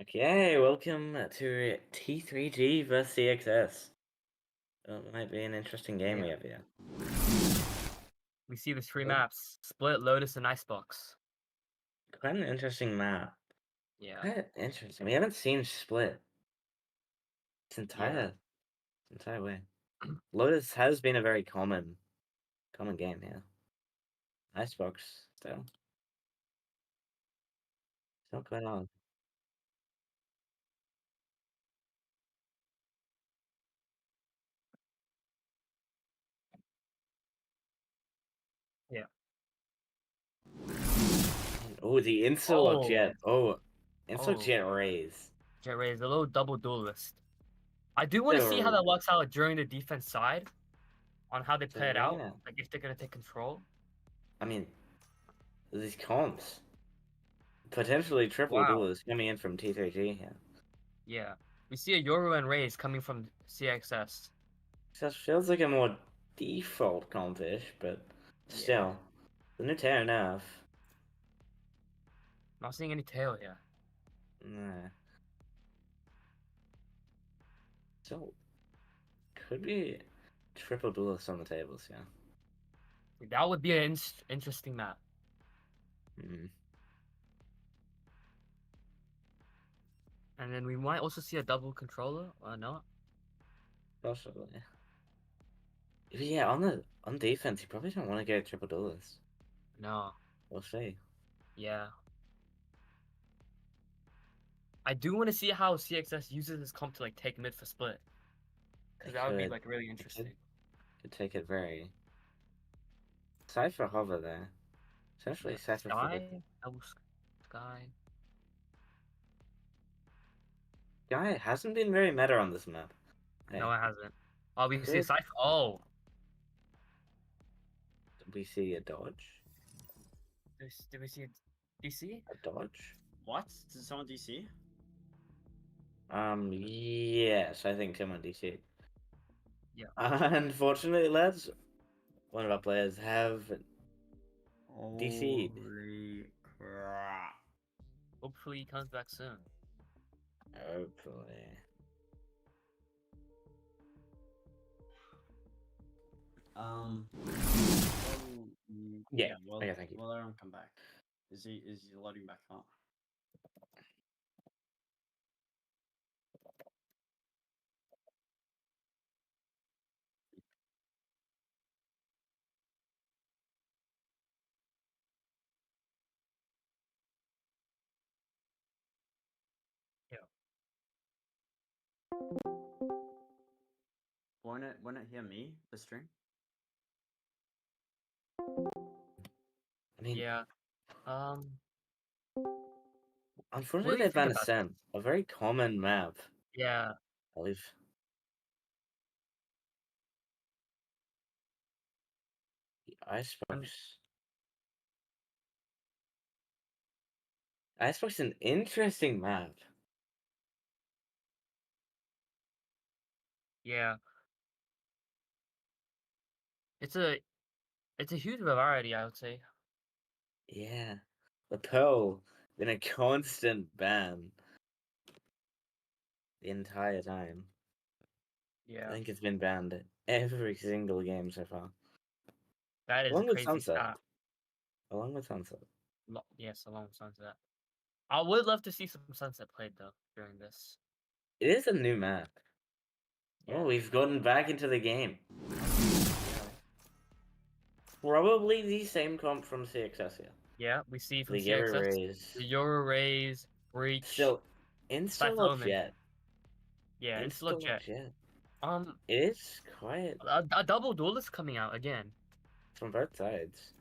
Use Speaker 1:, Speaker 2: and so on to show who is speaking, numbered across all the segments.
Speaker 1: Okay, welcome to T3G versus CXS. It might be an interesting game we
Speaker 2: Yeah.
Speaker 1: have here.
Speaker 2: We see the three
Speaker 1: Well,
Speaker 2: maps: Split, Lotus, and Icebox.
Speaker 1: quite an interesting map.
Speaker 2: Yeah.
Speaker 1: Quite interesting. We haven't seen Split its
Speaker 2: Yeah.
Speaker 1: entire way. Lotus has been a very common game here. Icebox still quite on.
Speaker 2: Yeah.
Speaker 1: Oh, the Insulog
Speaker 2: Oh.
Speaker 1: Jet. Oh, Insulog
Speaker 2: Oh.
Speaker 1: Jet raise.
Speaker 2: Jet Rays, a little double duelist. I do want to see how
Speaker 1: So,
Speaker 2: that works out during the defense side, on how they
Speaker 1: so
Speaker 2: play it
Speaker 1: we're
Speaker 2: out.
Speaker 1: gonna.
Speaker 2: Like if they're gonna take control.
Speaker 1: I mean, these comps potentially triple
Speaker 2: Wow.
Speaker 1: duelists coming in from T3G here.
Speaker 2: Yeah. We see a Yoru and Rays coming from CXS.
Speaker 1: So it feels like a more default compish, but
Speaker 2: Yeah.
Speaker 1: still, the new tear enough.
Speaker 2: Not seeing any tail here.
Speaker 1: Nah. Still, could be triple duelists on the tables, yeah.
Speaker 2: That would be an interesting map.
Speaker 1: Mm,
Speaker 2: And then we might also see a double controller or not.
Speaker 1: possibly. But yeah, on defense, you probably don't want to go triple duelist.
Speaker 2: No.
Speaker 1: We'll see.
Speaker 2: Yeah. I do want to see how CXS uses this comp to like take mid for split.
Speaker 1: They
Speaker 2: Because that would be
Speaker 1: could,
Speaker 2: like really
Speaker 1: they could,
Speaker 2: interesting.
Speaker 1: could take it very. Cypher hover there. Essentially,
Speaker 2: Yeah.
Speaker 1: Cypher for the
Speaker 2: Sky? Double Sky.
Speaker 1: guy hasn't been very meta on this map.
Speaker 2: No,
Speaker 1: Hey,
Speaker 2: it hasn't. Oh, we can see a
Speaker 1: could
Speaker 2: Cypher. Oh.
Speaker 1: we see a dodge?
Speaker 2: Did we see a DC?
Speaker 1: A dodge?
Speaker 3: What? Did someone DC?
Speaker 1: Yes, I think Tim on DC.
Speaker 2: Yeah.
Speaker 1: Unfortunately, lads, one of our players have DC'd.
Speaker 3: Holy crap.
Speaker 2: Hopefully he comes back soon.
Speaker 1: Hopefully. Yeah,
Speaker 3: Well,
Speaker 1: okay, thank you.
Speaker 3: well, let him come back. Is he loading back up?
Speaker 2: Yeah.
Speaker 3: Won't it hear me, the stream?
Speaker 1: I mean,
Speaker 2: Yeah. What
Speaker 1: unfortunately,
Speaker 2: do you
Speaker 1: they
Speaker 2: think
Speaker 1: banned
Speaker 2: about that?
Speaker 1: Ascent, a very common map,
Speaker 2: Yeah.
Speaker 1: I believe. The
Speaker 2: And
Speaker 1: Icebox. Icebox is an interesting map.
Speaker 2: yeah. It's a huge variety, I would say.
Speaker 1: Yeah. The Pearl been a constant ban the entire time. I
Speaker 2: Yeah.
Speaker 1: think it's been banned every single game so far.
Speaker 2: That is a
Speaker 1: Along with
Speaker 2: crazy
Speaker 1: Sunset.
Speaker 2: stat.
Speaker 1: Along with Sunset.
Speaker 2: Yes, along with Sunset. I would love to see some Sunset played though during this.
Speaker 1: It is a new map.
Speaker 2: Yeah.
Speaker 1: Oh, we've gotten back into the game.
Speaker 2: Yeah.
Speaker 1: Probably the same comp from CXS here.
Speaker 2: Yeah, we see from
Speaker 1: The Yoru
Speaker 2: CXS
Speaker 1: Rays.
Speaker 2: the Euro Rays, Breach,
Speaker 1: Still,
Speaker 2: Cypher
Speaker 1: Instalock
Speaker 2: Omen.
Speaker 1: Jet.
Speaker 2: Yeah, Instalock
Speaker 1: Instalock
Speaker 2: Jet.
Speaker 1: Jet.
Speaker 2: Um,
Speaker 1: It is quite
Speaker 2: a double duelist coming out again.
Speaker 1: from both sides.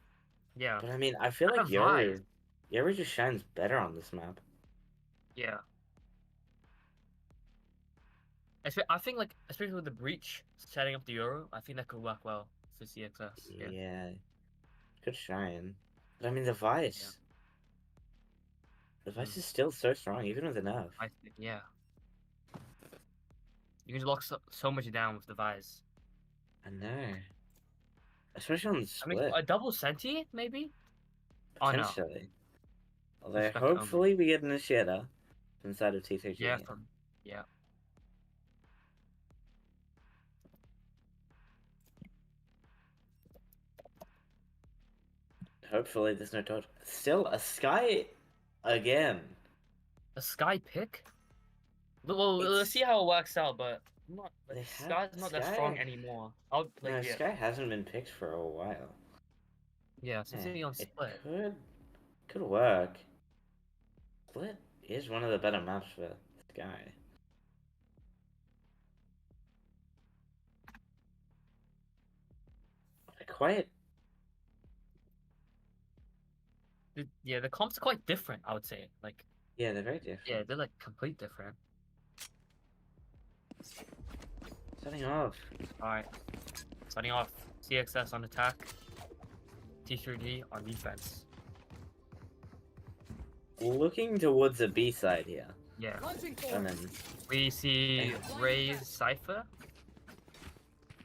Speaker 2: Yeah,
Speaker 1: But I mean, I feel
Speaker 2: and a
Speaker 1: like
Speaker 2: Vise.
Speaker 1: Yoru just shines better on this map.
Speaker 2: Yeah, I think like especially with the Breach setting up the Euro, I think that could work well for CXS. Yeah,
Speaker 1: Yeah, could shine. But I mean, the
Speaker 2: yeah,
Speaker 1: Vice. The Vice
Speaker 2: mm.
Speaker 1: is still so strong, even with the nerf.
Speaker 2: Yeah. You can lock so much down with the Vise.
Speaker 1: I know. Especially on the
Speaker 2: I mean,
Speaker 1: split.
Speaker 2: a double Senti maybe. Oh no,
Speaker 1: Potentially. Although,
Speaker 2: Respect Omen.
Speaker 1: hopefully we get Initiator. inside of T3G.
Speaker 2: Yeah, yeah.
Speaker 1: Hopefully there's no dodge. Still a Sky again.
Speaker 2: A Sky pick? Well, let's
Speaker 1: It's-
Speaker 2: see how it works out, but not
Speaker 1: They
Speaker 2: like
Speaker 1: have-
Speaker 2: Sky's not that strong
Speaker 1: Sky-
Speaker 2: anymore. I'll
Speaker 1: No,
Speaker 2: like yeah.
Speaker 1: Sky hasn't been picked for a while.
Speaker 2: Yeah, specifically on
Speaker 1: It
Speaker 2: split.
Speaker 1: could work. Split is one of the better maps for Sky. Quite.
Speaker 2: Yeah, the comps are quite different, I would say. Like,
Speaker 1: Yeah, they're very different.
Speaker 2: yeah, they're like complete different.
Speaker 1: Starting off.
Speaker 2: Alright. Starting off, CXS on attack. T3G on defense.
Speaker 1: Looking towards the B side here.
Speaker 2: Yeah.
Speaker 1: And then,
Speaker 2: We see Ray's Cypher.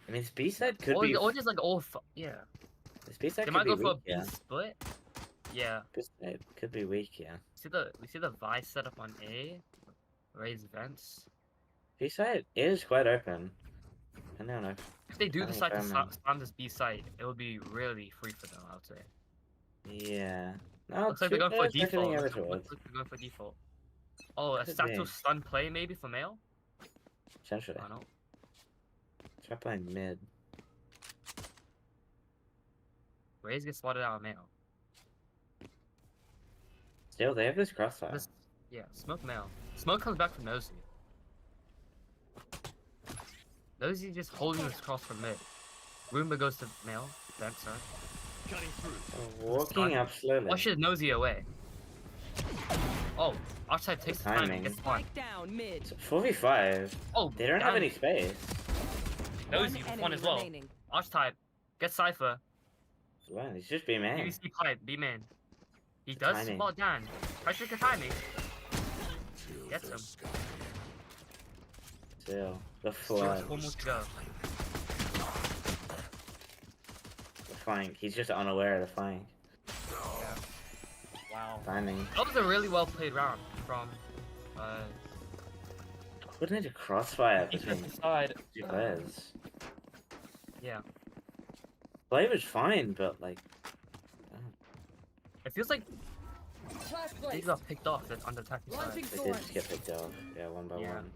Speaker 1: I mean, this B side could
Speaker 2: Or,
Speaker 1: be.
Speaker 2: or just like all yeah.
Speaker 1: This B side
Speaker 2: They
Speaker 1: could
Speaker 2: might
Speaker 1: be
Speaker 2: go for a
Speaker 1: weak,
Speaker 2: B
Speaker 1: yeah.
Speaker 2: split. Yeah.
Speaker 1: B side could be weak, yeah.
Speaker 2: We see the Vice setup on A. Ray's vents.
Speaker 1: B side is quite open. I don't know.
Speaker 2: If they do
Speaker 1: I think
Speaker 2: decide to
Speaker 1: Fairman-
Speaker 2: spam this B site, it will be really free for them, I would say.
Speaker 1: Yeah. No,
Speaker 2: Looks like they're going for a
Speaker 1: two players are
Speaker 2: default.
Speaker 1: heading over
Speaker 2: Looks
Speaker 1: towards.
Speaker 2: like they're going for default. Oh, a
Speaker 1: Could
Speaker 2: Sato
Speaker 1: be.
Speaker 2: stun play maybe for male?
Speaker 1: Essentially.
Speaker 2: I don't know.
Speaker 1: Try playing mid.
Speaker 2: Rays get spotted out of male.
Speaker 1: Still, they have this crossfire.
Speaker 2: Yeah, smoke male. Smoke comes back from Nosy. Nosy just holding this cross from mid. Roomba goes to male. Vent, sorry.
Speaker 1: Walking up slowly.
Speaker 2: Pushes Nosy away. Oh, outside takes the time and
Speaker 1: Timing.
Speaker 2: gets one.
Speaker 4: Spike down mid.
Speaker 1: 4v5.
Speaker 2: Oh,
Speaker 1: They don't have
Speaker 2: down.
Speaker 1: any space.
Speaker 2: Nosy with one as well.
Speaker 4: remaining.
Speaker 2: Arch type. Gets Cypher.
Speaker 1: Well, he's just being man.
Speaker 2: PVC pipe. B main. He does
Speaker 1: Timing.
Speaker 2: spot down. Pressure the timing. Gets him.
Speaker 1: Still. The
Speaker 2: Still
Speaker 1: flood.
Speaker 2: one more to go.
Speaker 1: The flank. He's just unaware of the flank.
Speaker 2: Wow.
Speaker 1: Timing.
Speaker 2: That was a really well played round from
Speaker 1: Coordinated crossfire between
Speaker 2: defensive side.
Speaker 1: two players.
Speaker 2: Yeah.
Speaker 1: Play was fine, but like.
Speaker 2: It feels like these got picked off that's on the attacking side.
Speaker 1: They did just get picked off. Yeah, one by
Speaker 2: Yeah.
Speaker 1: one.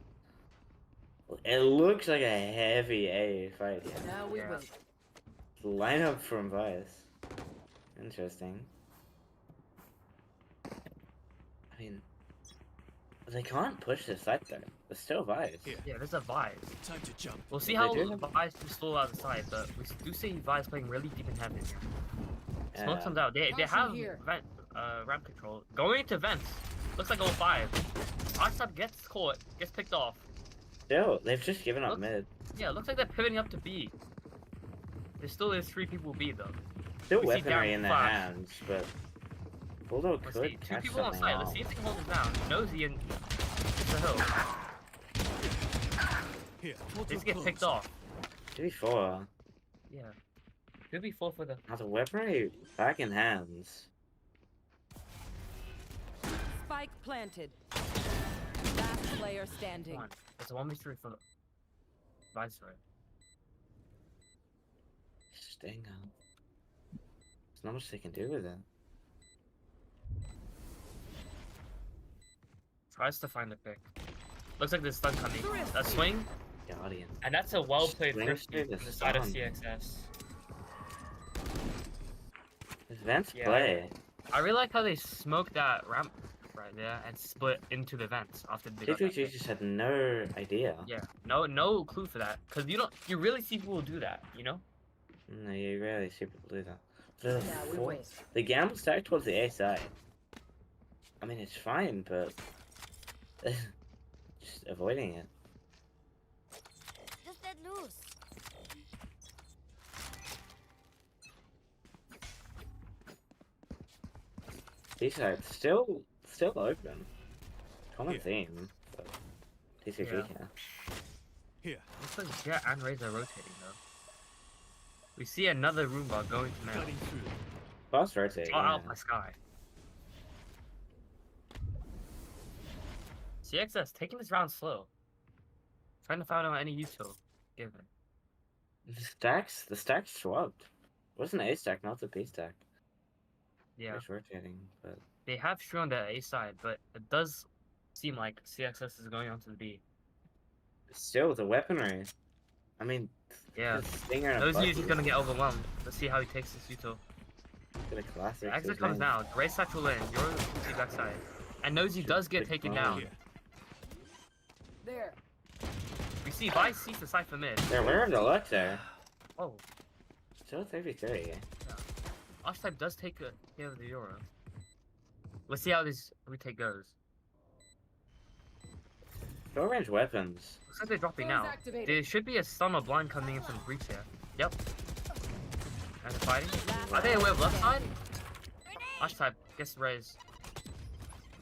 Speaker 1: It looks like a heavy A fight here.
Speaker 4: Now we
Speaker 2: Yeah.
Speaker 4: win.
Speaker 1: Lineup from Vice. Interesting. I mean, they can't push this side though. There's still Vice.
Speaker 2: Yeah, there's a Vice.
Speaker 5: Time to jump.
Speaker 2: We'll see
Speaker 1: They
Speaker 2: how
Speaker 1: do have-
Speaker 2: Vice can slow out the side, but we do see Vice playing really deep and heavy. Smoke comes out. They
Speaker 4: Caution
Speaker 2: have
Speaker 4: here.
Speaker 2: vent ramp control. Going into vents. Looks like 05. Archtop gets caught, gets picked off.
Speaker 1: Still, they've just given up
Speaker 2: Look-
Speaker 1: mid.
Speaker 2: Yeah, looks like they're pivoting up to B. There still is 3 people B though.
Speaker 1: Still
Speaker 2: we see
Speaker 1: weaponry
Speaker 2: down
Speaker 1: in their
Speaker 2: five.
Speaker 1: hands, but Bulldog
Speaker 2: Let's
Speaker 1: could
Speaker 2: see. 2
Speaker 1: catch
Speaker 2: people on
Speaker 1: something
Speaker 2: side.
Speaker 1: out.
Speaker 2: Let's see if they can hold him down. Nosy and the hill.
Speaker 5: Here.
Speaker 2: They just get picked off.
Speaker 1: 2v4.
Speaker 2: Yeah. Could be 4 for the.
Speaker 1: Now the weaponry back in hands.
Speaker 4: Spike planted. Last player standing.
Speaker 2: Come on. It's a 1v3 for the Viceroy.
Speaker 1: Stinger. There's not much they can do with it.
Speaker 2: Tries to find a pick. Looks like there's stun coming. A swing,
Speaker 1: Guardian.
Speaker 2: and that's a well played
Speaker 1: Swing
Speaker 2: thrifty
Speaker 1: through the
Speaker 2: on the side of
Speaker 1: stun.
Speaker 2: CXS.
Speaker 1: Vents
Speaker 2: Yeah.
Speaker 1: play.
Speaker 2: I really like how they smoked that ramp right there and split into the vents after they got that
Speaker 1: T3G
Speaker 2: pick.
Speaker 1: just had no idea.
Speaker 2: Yeah, no clue for that, cause you really see people do that, you know?
Speaker 1: No, you rarely see people do that. The,
Speaker 4: Now we
Speaker 1: four-
Speaker 4: win.
Speaker 1: the gamble stack towards the A side. I mean, it's fine, but just avoiding it.
Speaker 6: Just let loose.
Speaker 1: B side still open. Common
Speaker 5: Yeah.
Speaker 1: theme. But T3G
Speaker 2: Yeah.
Speaker 1: here.
Speaker 5: Here.
Speaker 2: Looks like Jet and Raze are rotating though. We see another Roomba going to man.
Speaker 5: Cutting through.
Speaker 1: Fast rotate.
Speaker 2: Shot
Speaker 1: Yeah.
Speaker 2: out by Sky. CXS taking this round slow. Trying to find out any util given.
Speaker 1: The stacks swapped. Wasn't A stack, not the B stack.
Speaker 2: Yeah,
Speaker 1: It's rotating, but
Speaker 2: they have Shrew on the A side, but it does seem like CXS is going on to the B.
Speaker 1: still the weaponry. I mean,
Speaker 2: Yeah.
Speaker 1: the stinger and a
Speaker 2: Those
Speaker 1: bucky.
Speaker 2: he's gonna get overwhelmed. Let's see how he takes this util.
Speaker 1: Get a classic.
Speaker 2: The exit
Speaker 1: his
Speaker 2: comes
Speaker 1: name.
Speaker 2: now. Ray satchel in. You're the backside. And Nosy does get
Speaker 1: Big
Speaker 2: taken
Speaker 1: bomb.
Speaker 2: down.
Speaker 5: Here.
Speaker 4: There.
Speaker 2: We see Vice sees the Cypher mid.
Speaker 1: They're wearing the luck there.
Speaker 2: Oh,
Speaker 1: Still 33.
Speaker 2: Archetype does take a hit of the Euro. Let's see how this retake goes.
Speaker 1: Short range weapons.
Speaker 2: Looks like they're dropping
Speaker 4: Doors
Speaker 2: now.
Speaker 4: activated.
Speaker 2: There should be a stun or blind coming in from breach here. Yep. And they're fighting. Are they aware of left side? Archetype gets raised.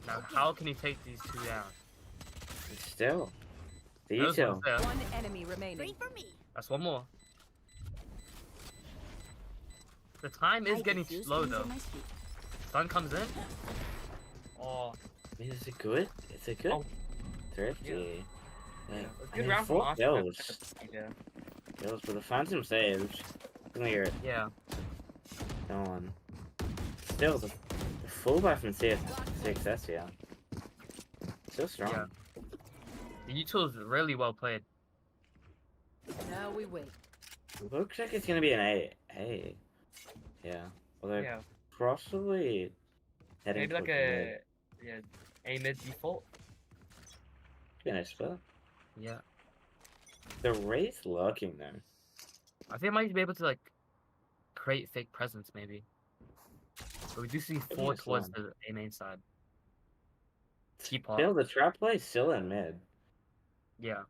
Speaker 2: Now, how can he take these two down?
Speaker 1: Still. The
Speaker 2: Those
Speaker 1: util.
Speaker 2: ones there.
Speaker 4: One enemy remaining.
Speaker 6: Three for me.
Speaker 2: That's one more. The time is getting slow though. Stun comes in. Oh,
Speaker 1: I mean, is it good? Is it good?
Speaker 2: Oh.
Speaker 1: Thrifty.
Speaker 2: yeah.
Speaker 1: Like,
Speaker 2: A
Speaker 1: I
Speaker 2: good
Speaker 1: mean,
Speaker 2: round from
Speaker 1: 4
Speaker 2: Archetype.
Speaker 1: kills.
Speaker 2: Yeah.
Speaker 1: Kills for the Phantom Sage. Clear.
Speaker 2: Yeah.
Speaker 1: Go on. Still, the fullback from CXS, yeah. Still strong.
Speaker 2: Yeah. The util is really well played.
Speaker 4: Now we wait.
Speaker 1: Looks like it's gonna be an A. A. Yeah. Well, they're
Speaker 2: Yeah.
Speaker 1: possibly heading
Speaker 2: Maybe like
Speaker 1: towards
Speaker 2: a A mid default.
Speaker 1: finish, but
Speaker 2: Yeah.
Speaker 1: the Wraith lurking there.
Speaker 2: I think I might be able to like create fake presence maybe. But we do see four
Speaker 1: nice
Speaker 2: towards
Speaker 1: one.
Speaker 2: the A main side. Teapot.
Speaker 1: Still, the trap play is still in mid.
Speaker 2: Yeah.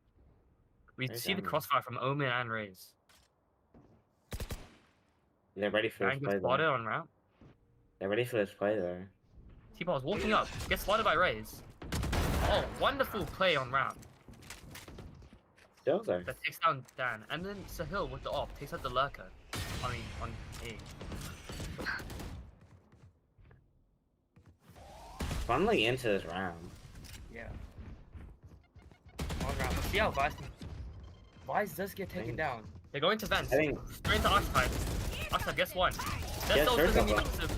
Speaker 2: We
Speaker 1: Very
Speaker 2: see the
Speaker 1: dominant.
Speaker 2: crossfire from Omen and Raze.
Speaker 1: They're ready for this
Speaker 2: And
Speaker 1: play
Speaker 2: gets spotted
Speaker 1: there.
Speaker 2: on route.
Speaker 1: They're ready for this play there.
Speaker 2: Teapot is walking up. Gets spotted by Raze. Oh, wonderful play on route.
Speaker 1: Still there.
Speaker 2: That takes down Dan. And then Sahil with the off takes out the lurker. I mean, on A.
Speaker 1: Funneling into this round.
Speaker 2: Yeah. On round. Let's see how Vice can... Vice does get taken
Speaker 1: Thanks.
Speaker 2: down. They're going to vents.
Speaker 1: I think
Speaker 2: Straight to Archetype. Archetype gets one. That's
Speaker 1: Yeah,
Speaker 2: also
Speaker 1: sure,
Speaker 2: gonna be
Speaker 1: Papa.
Speaker 2: massive.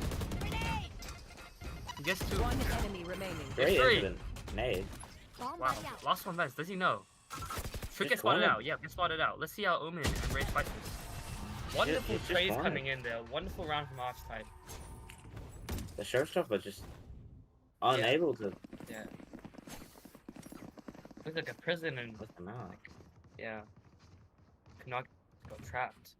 Speaker 2: He gets two.
Speaker 4: One enemy remaining.
Speaker 1: great
Speaker 2: three.
Speaker 1: incident. Nade.
Speaker 6: Bomb
Speaker 2: Wow.
Speaker 6: buddy out.
Speaker 2: Last one vents. Does he know? Should
Speaker 1: Just
Speaker 2: get spotted
Speaker 1: one.
Speaker 2: out. Yeah, get spotted out. Let's see how Omen and Raze fight this. Wonderful
Speaker 1: just
Speaker 2: trades
Speaker 1: one.
Speaker 2: coming in there. Wonderful round from Archetype.
Speaker 1: The showstopper just unable to
Speaker 2: Yeah. Looks like a prison and
Speaker 1: put them out.
Speaker 2: yeah. Canuck got trapped.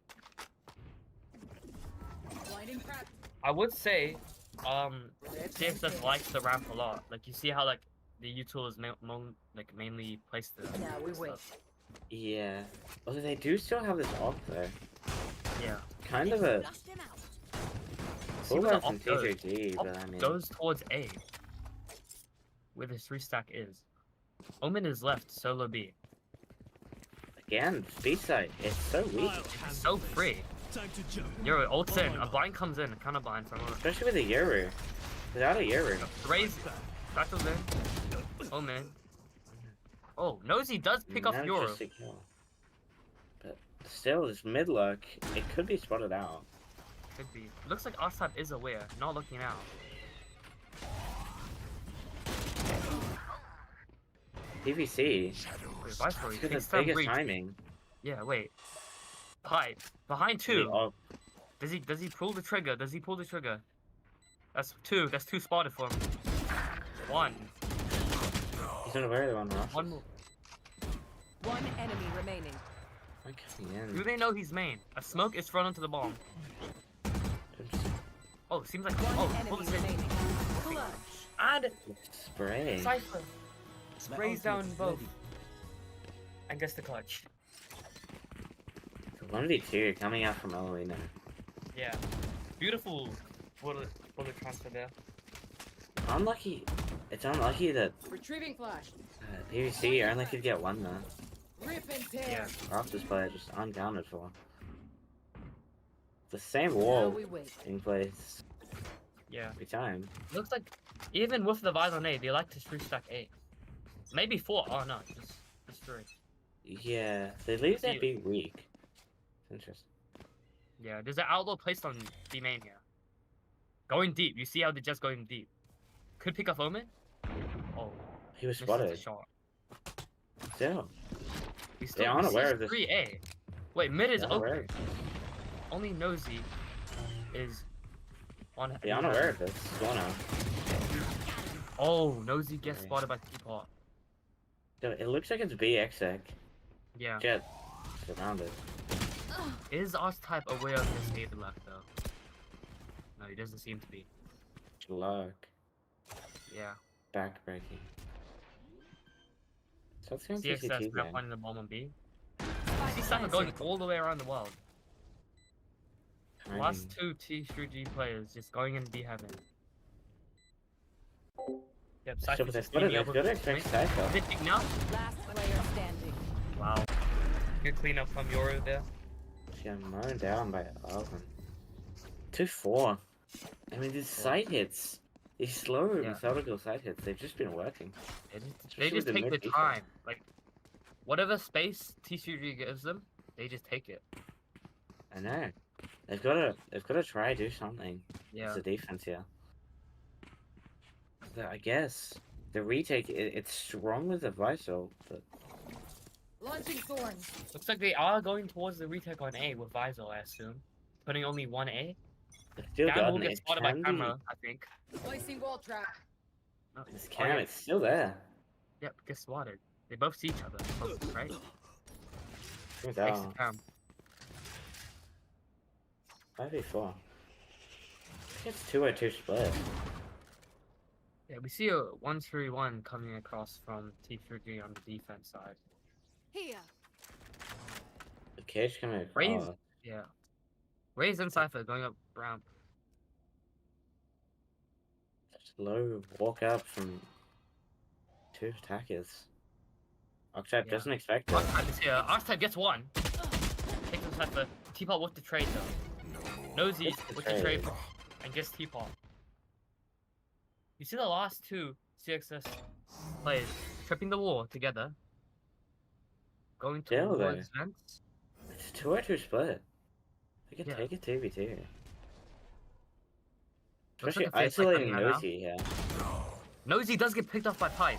Speaker 4: Blinding crack.
Speaker 2: I would say, CXS likes the ramp a lot. Like you see how like the util is mainly placed there.
Speaker 4: Now we
Speaker 2: and
Speaker 4: wait.
Speaker 2: stuff.
Speaker 1: Yeah. Although they do still have this op there.
Speaker 2: Yeah.
Speaker 1: Kind of a
Speaker 6: Flush them out.
Speaker 2: See where the
Speaker 1: fullback from
Speaker 2: op goes.
Speaker 1: T3G,
Speaker 2: Op
Speaker 1: but I mean
Speaker 2: goes towards A, where the 3-stack is. Omen is left, solo B.
Speaker 1: again, speed side. It's so weak.
Speaker 5: I'll
Speaker 2: It's
Speaker 5: handle
Speaker 2: so
Speaker 5: this.
Speaker 2: free.
Speaker 5: Time to jump.
Speaker 2: Euro ults in, a blind comes in, a counter blind from Omen.
Speaker 1: Especially with a Yoru. Without a Yoru.
Speaker 2: Raze, battles in. Omen. Oh, Nosy does pick off
Speaker 1: Manages
Speaker 2: Euro.
Speaker 1: to kill. But still, this mid luck, it could be spotted out.
Speaker 2: Could be. Looks like Archetype is aware, not looking out.
Speaker 1: PVC.
Speaker 2: Wait, Viceroy
Speaker 1: It's got
Speaker 2: takes
Speaker 1: the
Speaker 2: down
Speaker 1: biggest
Speaker 2: Breach.
Speaker 1: timing.
Speaker 2: Yeah, wait. Pipe. Behind two.
Speaker 1: The op.
Speaker 2: Does he pull the trigger? Does he pull the trigger? That's two. That's two spotted for him. One.
Speaker 1: He's unaware of the one rush.
Speaker 2: One more.
Speaker 4: One enemy remaining.
Speaker 1: Coming
Speaker 2: Do
Speaker 1: in.
Speaker 2: they know he's main? A smoke is thrown onto the bomb. Oh, seems like
Speaker 4: One
Speaker 2: pull the
Speaker 4: enemy
Speaker 2: trigger.
Speaker 4: remaining. Clutch.
Speaker 2: And
Speaker 1: Spray.
Speaker 2: Cypher
Speaker 5: My
Speaker 2: sprays down
Speaker 5: ultimate's
Speaker 2: both.
Speaker 5: ready.
Speaker 2: And gets the clutch.
Speaker 1: 1v2 coming out from Elena.
Speaker 2: Yeah. Beautiful bullet transfer there.
Speaker 1: Unlucky. It's unlucky that
Speaker 4: Retrieving flash.
Speaker 1: PVC only could get one though.
Speaker 4: Rip and tear.
Speaker 2: Yeah.
Speaker 1: Raptors player just uncounted for. The same
Speaker 4: Now
Speaker 1: wall
Speaker 4: we wait.
Speaker 1: in place
Speaker 2: Yeah.
Speaker 1: every time.
Speaker 2: Looks like even with the Vise on A, they like to 3-stack A. Maybe 4. Oh no, just 3.
Speaker 1: Yeah, they leave that
Speaker 2: See-
Speaker 1: be weak. Interesting.
Speaker 2: Yeah, there's an outlaw placed on B main here. Going deep. You see how they're just going deep. Could pick up Omen. Oh,
Speaker 1: He was
Speaker 2: misses the
Speaker 1: spotted.
Speaker 2: shot.
Speaker 1: Still,
Speaker 2: He's
Speaker 1: They
Speaker 2: still
Speaker 1: aren't
Speaker 2: he
Speaker 1: aware
Speaker 2: sees
Speaker 1: of this.
Speaker 2: 3A. Wait, mid is
Speaker 1: they're unaware.
Speaker 2: open. Only Nosy is on.
Speaker 1: They're unaware of this. What's going on?
Speaker 2: Oh, Nosy gets
Speaker 1: Okay.
Speaker 2: spotted by Teapot.
Speaker 1: So it looks like it's BXX.
Speaker 2: Yeah.
Speaker 1: Jet surrounded.
Speaker 2: Is Archetype aware of this haven left though? No, he doesn't seem to be.
Speaker 1: Luck.
Speaker 2: Yeah.
Speaker 1: Backbreaking. So it's going
Speaker 2: CXS
Speaker 1: TCT
Speaker 2: now
Speaker 1: then.
Speaker 2: finding the bomb on B. See Cypher going all the way around the world.
Speaker 1: Timing.
Speaker 2: Last 2 T3G players just going in B heaven. Yep,
Speaker 1: So
Speaker 2: Cypher's
Speaker 1: they've
Speaker 2: just
Speaker 1: got to,
Speaker 2: being
Speaker 1: they've
Speaker 2: able
Speaker 1: got to
Speaker 2: to
Speaker 1: expect
Speaker 2: swing.
Speaker 1: Cypher.
Speaker 2: Pitching now.
Speaker 4: Last player standing.
Speaker 2: Wow. Good cleanup from Yoru there.
Speaker 1: Yeah, mown down by Alvin. 2-4. I mean, these side hits. These slow
Speaker 2: Yeah.
Speaker 1: methodical side hits, they've just been working.
Speaker 2: They
Speaker 1: Especially
Speaker 2: just
Speaker 1: with the
Speaker 2: take their
Speaker 1: mid defense.
Speaker 2: time. Like, whatever space T3G gives them, they just take it.
Speaker 1: I know. They've got to try to do something.
Speaker 2: Yeah.
Speaker 1: As a defense here. I guess the retake it's strong with the Visor, but
Speaker 4: Launching thorns.
Speaker 2: Looks like they are going towards the retake on A with Visor, I assume. Putting only 1A.
Speaker 1: it's still
Speaker 2: Dan
Speaker 1: got
Speaker 2: will get spotted by camera, I think.
Speaker 4: Placing wall trap.
Speaker 2: No,
Speaker 1: This
Speaker 2: oh,
Speaker 1: cam,
Speaker 2: yeah.
Speaker 1: it's still there.
Speaker 2: Yep, gets spotted. They both see each other, probably, right?
Speaker 1: Who's
Speaker 2: Takes
Speaker 1: out?
Speaker 2: the cam.
Speaker 1: 5v4. It's 2-2 split.
Speaker 2: Yeah, we see a 1-3-1 coming across from T3G on the defense side.
Speaker 6: Here.
Speaker 1: The cage coming across.
Speaker 2: Raise. Yeah. Raise and Cypher going up ramp.
Speaker 1: Slow walk up from 2 attackers. Archetype
Speaker 2: Yeah.
Speaker 1: doesn't expect it.
Speaker 2: Archetype is here. Archetype gets 1. Takes the Cypher. Teapot with the trade though. Nosy
Speaker 1: Gets the
Speaker 2: with the trade
Speaker 1: trade.
Speaker 2: and gets Teapot. You see the last 2 CXS players tripping the wall together. Going
Speaker 1: Still though.
Speaker 2: towards vents.
Speaker 1: It's 2-2 split. They can
Speaker 2: Yeah.
Speaker 1: take a 2v2.
Speaker 2: Looks
Speaker 1: Especially
Speaker 2: like a fierce fight
Speaker 1: isolating
Speaker 2: coming out now.
Speaker 1: Nosy here.
Speaker 2: Nosy does get picked off by Pipe.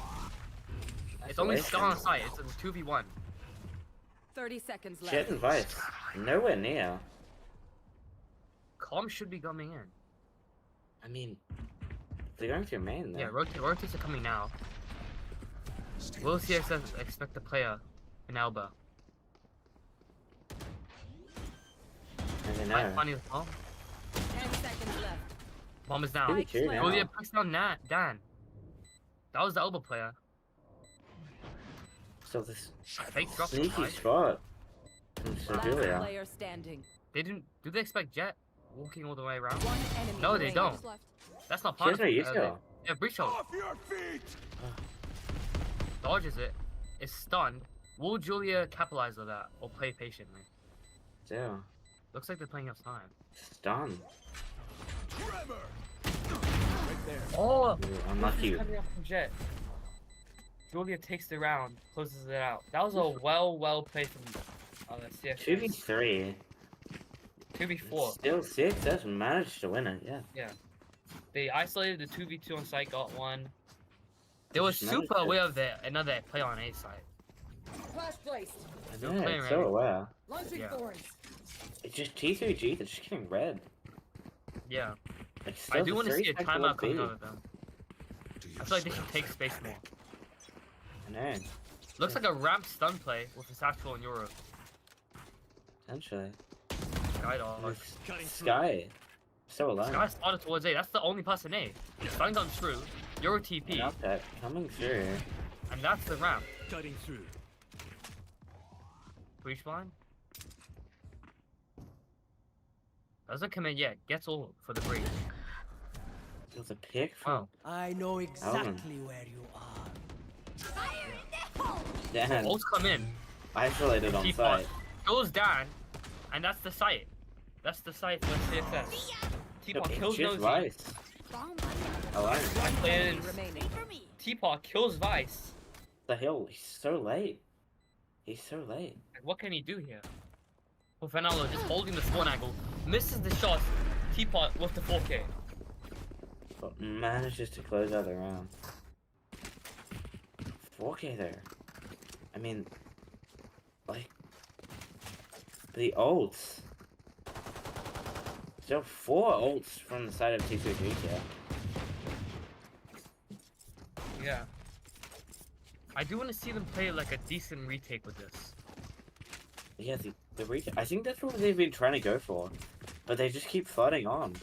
Speaker 2: It's only Scar on site. It's a 2v1.
Speaker 4: 30 seconds left.
Speaker 1: Jet and Vice. Nowhere near.
Speaker 2: Calm should be coming in.
Speaker 1: I mean, they're going through main though.
Speaker 2: Yeah, rotates are coming now. Will CXS expect the player in Alba?
Speaker 1: And they
Speaker 2: Pipe
Speaker 1: know.
Speaker 2: finding the bomb.
Speaker 4: 10 seconds left.
Speaker 2: Bomb is down.
Speaker 1: 2v2 now.
Speaker 2: Julia puts down Dan. That was the Elbow player.
Speaker 1: So this
Speaker 2: Fake drop from
Speaker 1: sneaky
Speaker 2: Pipe.
Speaker 1: spot from
Speaker 4: Last
Speaker 1: Sedulia.
Speaker 4: player standing.
Speaker 2: They didn't. Do they expect Jet walking all the way around?
Speaker 4: One enemy.
Speaker 2: No, they
Speaker 4: remaining.
Speaker 2: don't. That's not
Speaker 1: She
Speaker 2: part
Speaker 1: has
Speaker 2: of
Speaker 1: no
Speaker 2: it.
Speaker 1: use skill.
Speaker 2: Yeah, breach hold.
Speaker 5: Off your feet!
Speaker 2: Dodges it. Is stunned. Will Julia capitalize on that or play patiently?
Speaker 1: Still.
Speaker 2: Looks like they're playing up time.
Speaker 1: Stun.
Speaker 5: Tremor! Right there.
Speaker 2: Oh!
Speaker 1: Ooh, unlucky.
Speaker 2: Coming up from Jet. Julia takes the round, closes it out. That was a well played from CXS.
Speaker 1: 2v3.
Speaker 2: 2v4.
Speaker 1: Still CXS managed to win it, yeah.
Speaker 2: They isolated the 2v2 on site, got one. They were
Speaker 1: Just managed
Speaker 2: super
Speaker 1: to-
Speaker 2: aware of another play on A side.
Speaker 4: Flash placed.
Speaker 2: They're
Speaker 1: Yeah,
Speaker 2: playing
Speaker 1: it's
Speaker 2: ready.
Speaker 1: so aware.
Speaker 4: Launching
Speaker 2: Yeah.
Speaker 4: thorns.
Speaker 1: It's just T3G, they're just getting red.
Speaker 2: Yeah.
Speaker 1: Like,
Speaker 2: I
Speaker 1: still
Speaker 2: do
Speaker 1: the
Speaker 2: want to see a
Speaker 1: 3
Speaker 2: timeout coming
Speaker 1: B.
Speaker 2: out of them. I feel like they should take space more.
Speaker 1: I know,
Speaker 2: Looks like a ramp stun play with a satchel in Europe.
Speaker 1: potentially.
Speaker 2: Sky dog.
Speaker 5: Cutting through.
Speaker 1: Sky. So alone.
Speaker 2: Sky started towards A. That's the only person A. Stun gun through. Euro TP.
Speaker 1: Not that coming through.
Speaker 2: And that's the ramp.
Speaker 5: Cutting through.
Speaker 2: Breach line. Doesn't commit yet. Gets all for the breach.
Speaker 1: It was a pick from
Speaker 2: Wow.
Speaker 7: I know exactly where you are.
Speaker 6: Fire in the hole!
Speaker 1: Dan.
Speaker 2: Ults come in.
Speaker 1: Isolated on
Speaker 2: Teapot
Speaker 1: site.
Speaker 2: goes down. And that's the site. That's the site for CXS. Teapot
Speaker 1: It's
Speaker 2: kills
Speaker 1: just
Speaker 2: Nosy.
Speaker 1: Vice.
Speaker 6: Bomb
Speaker 1: Alone.
Speaker 2: I played
Speaker 4: Enemy remaining.
Speaker 6: for me.
Speaker 2: Teapot kills Vice.
Speaker 1: The hell? He's so late. He's so late.
Speaker 2: Like, what can he do here? Well, Fernando just holding the spawn angle, misses the shot, teapot with the 4K.
Speaker 1: But manages to close out the round. 4K there. I mean, like, the ults. Still 4 ults from the side of T3G here.
Speaker 2: Yeah. I do want to see them play like a decent retake with this.
Speaker 1: Yeah, the retake. I think that's what they've been trying to go for. But they just keep flooding on.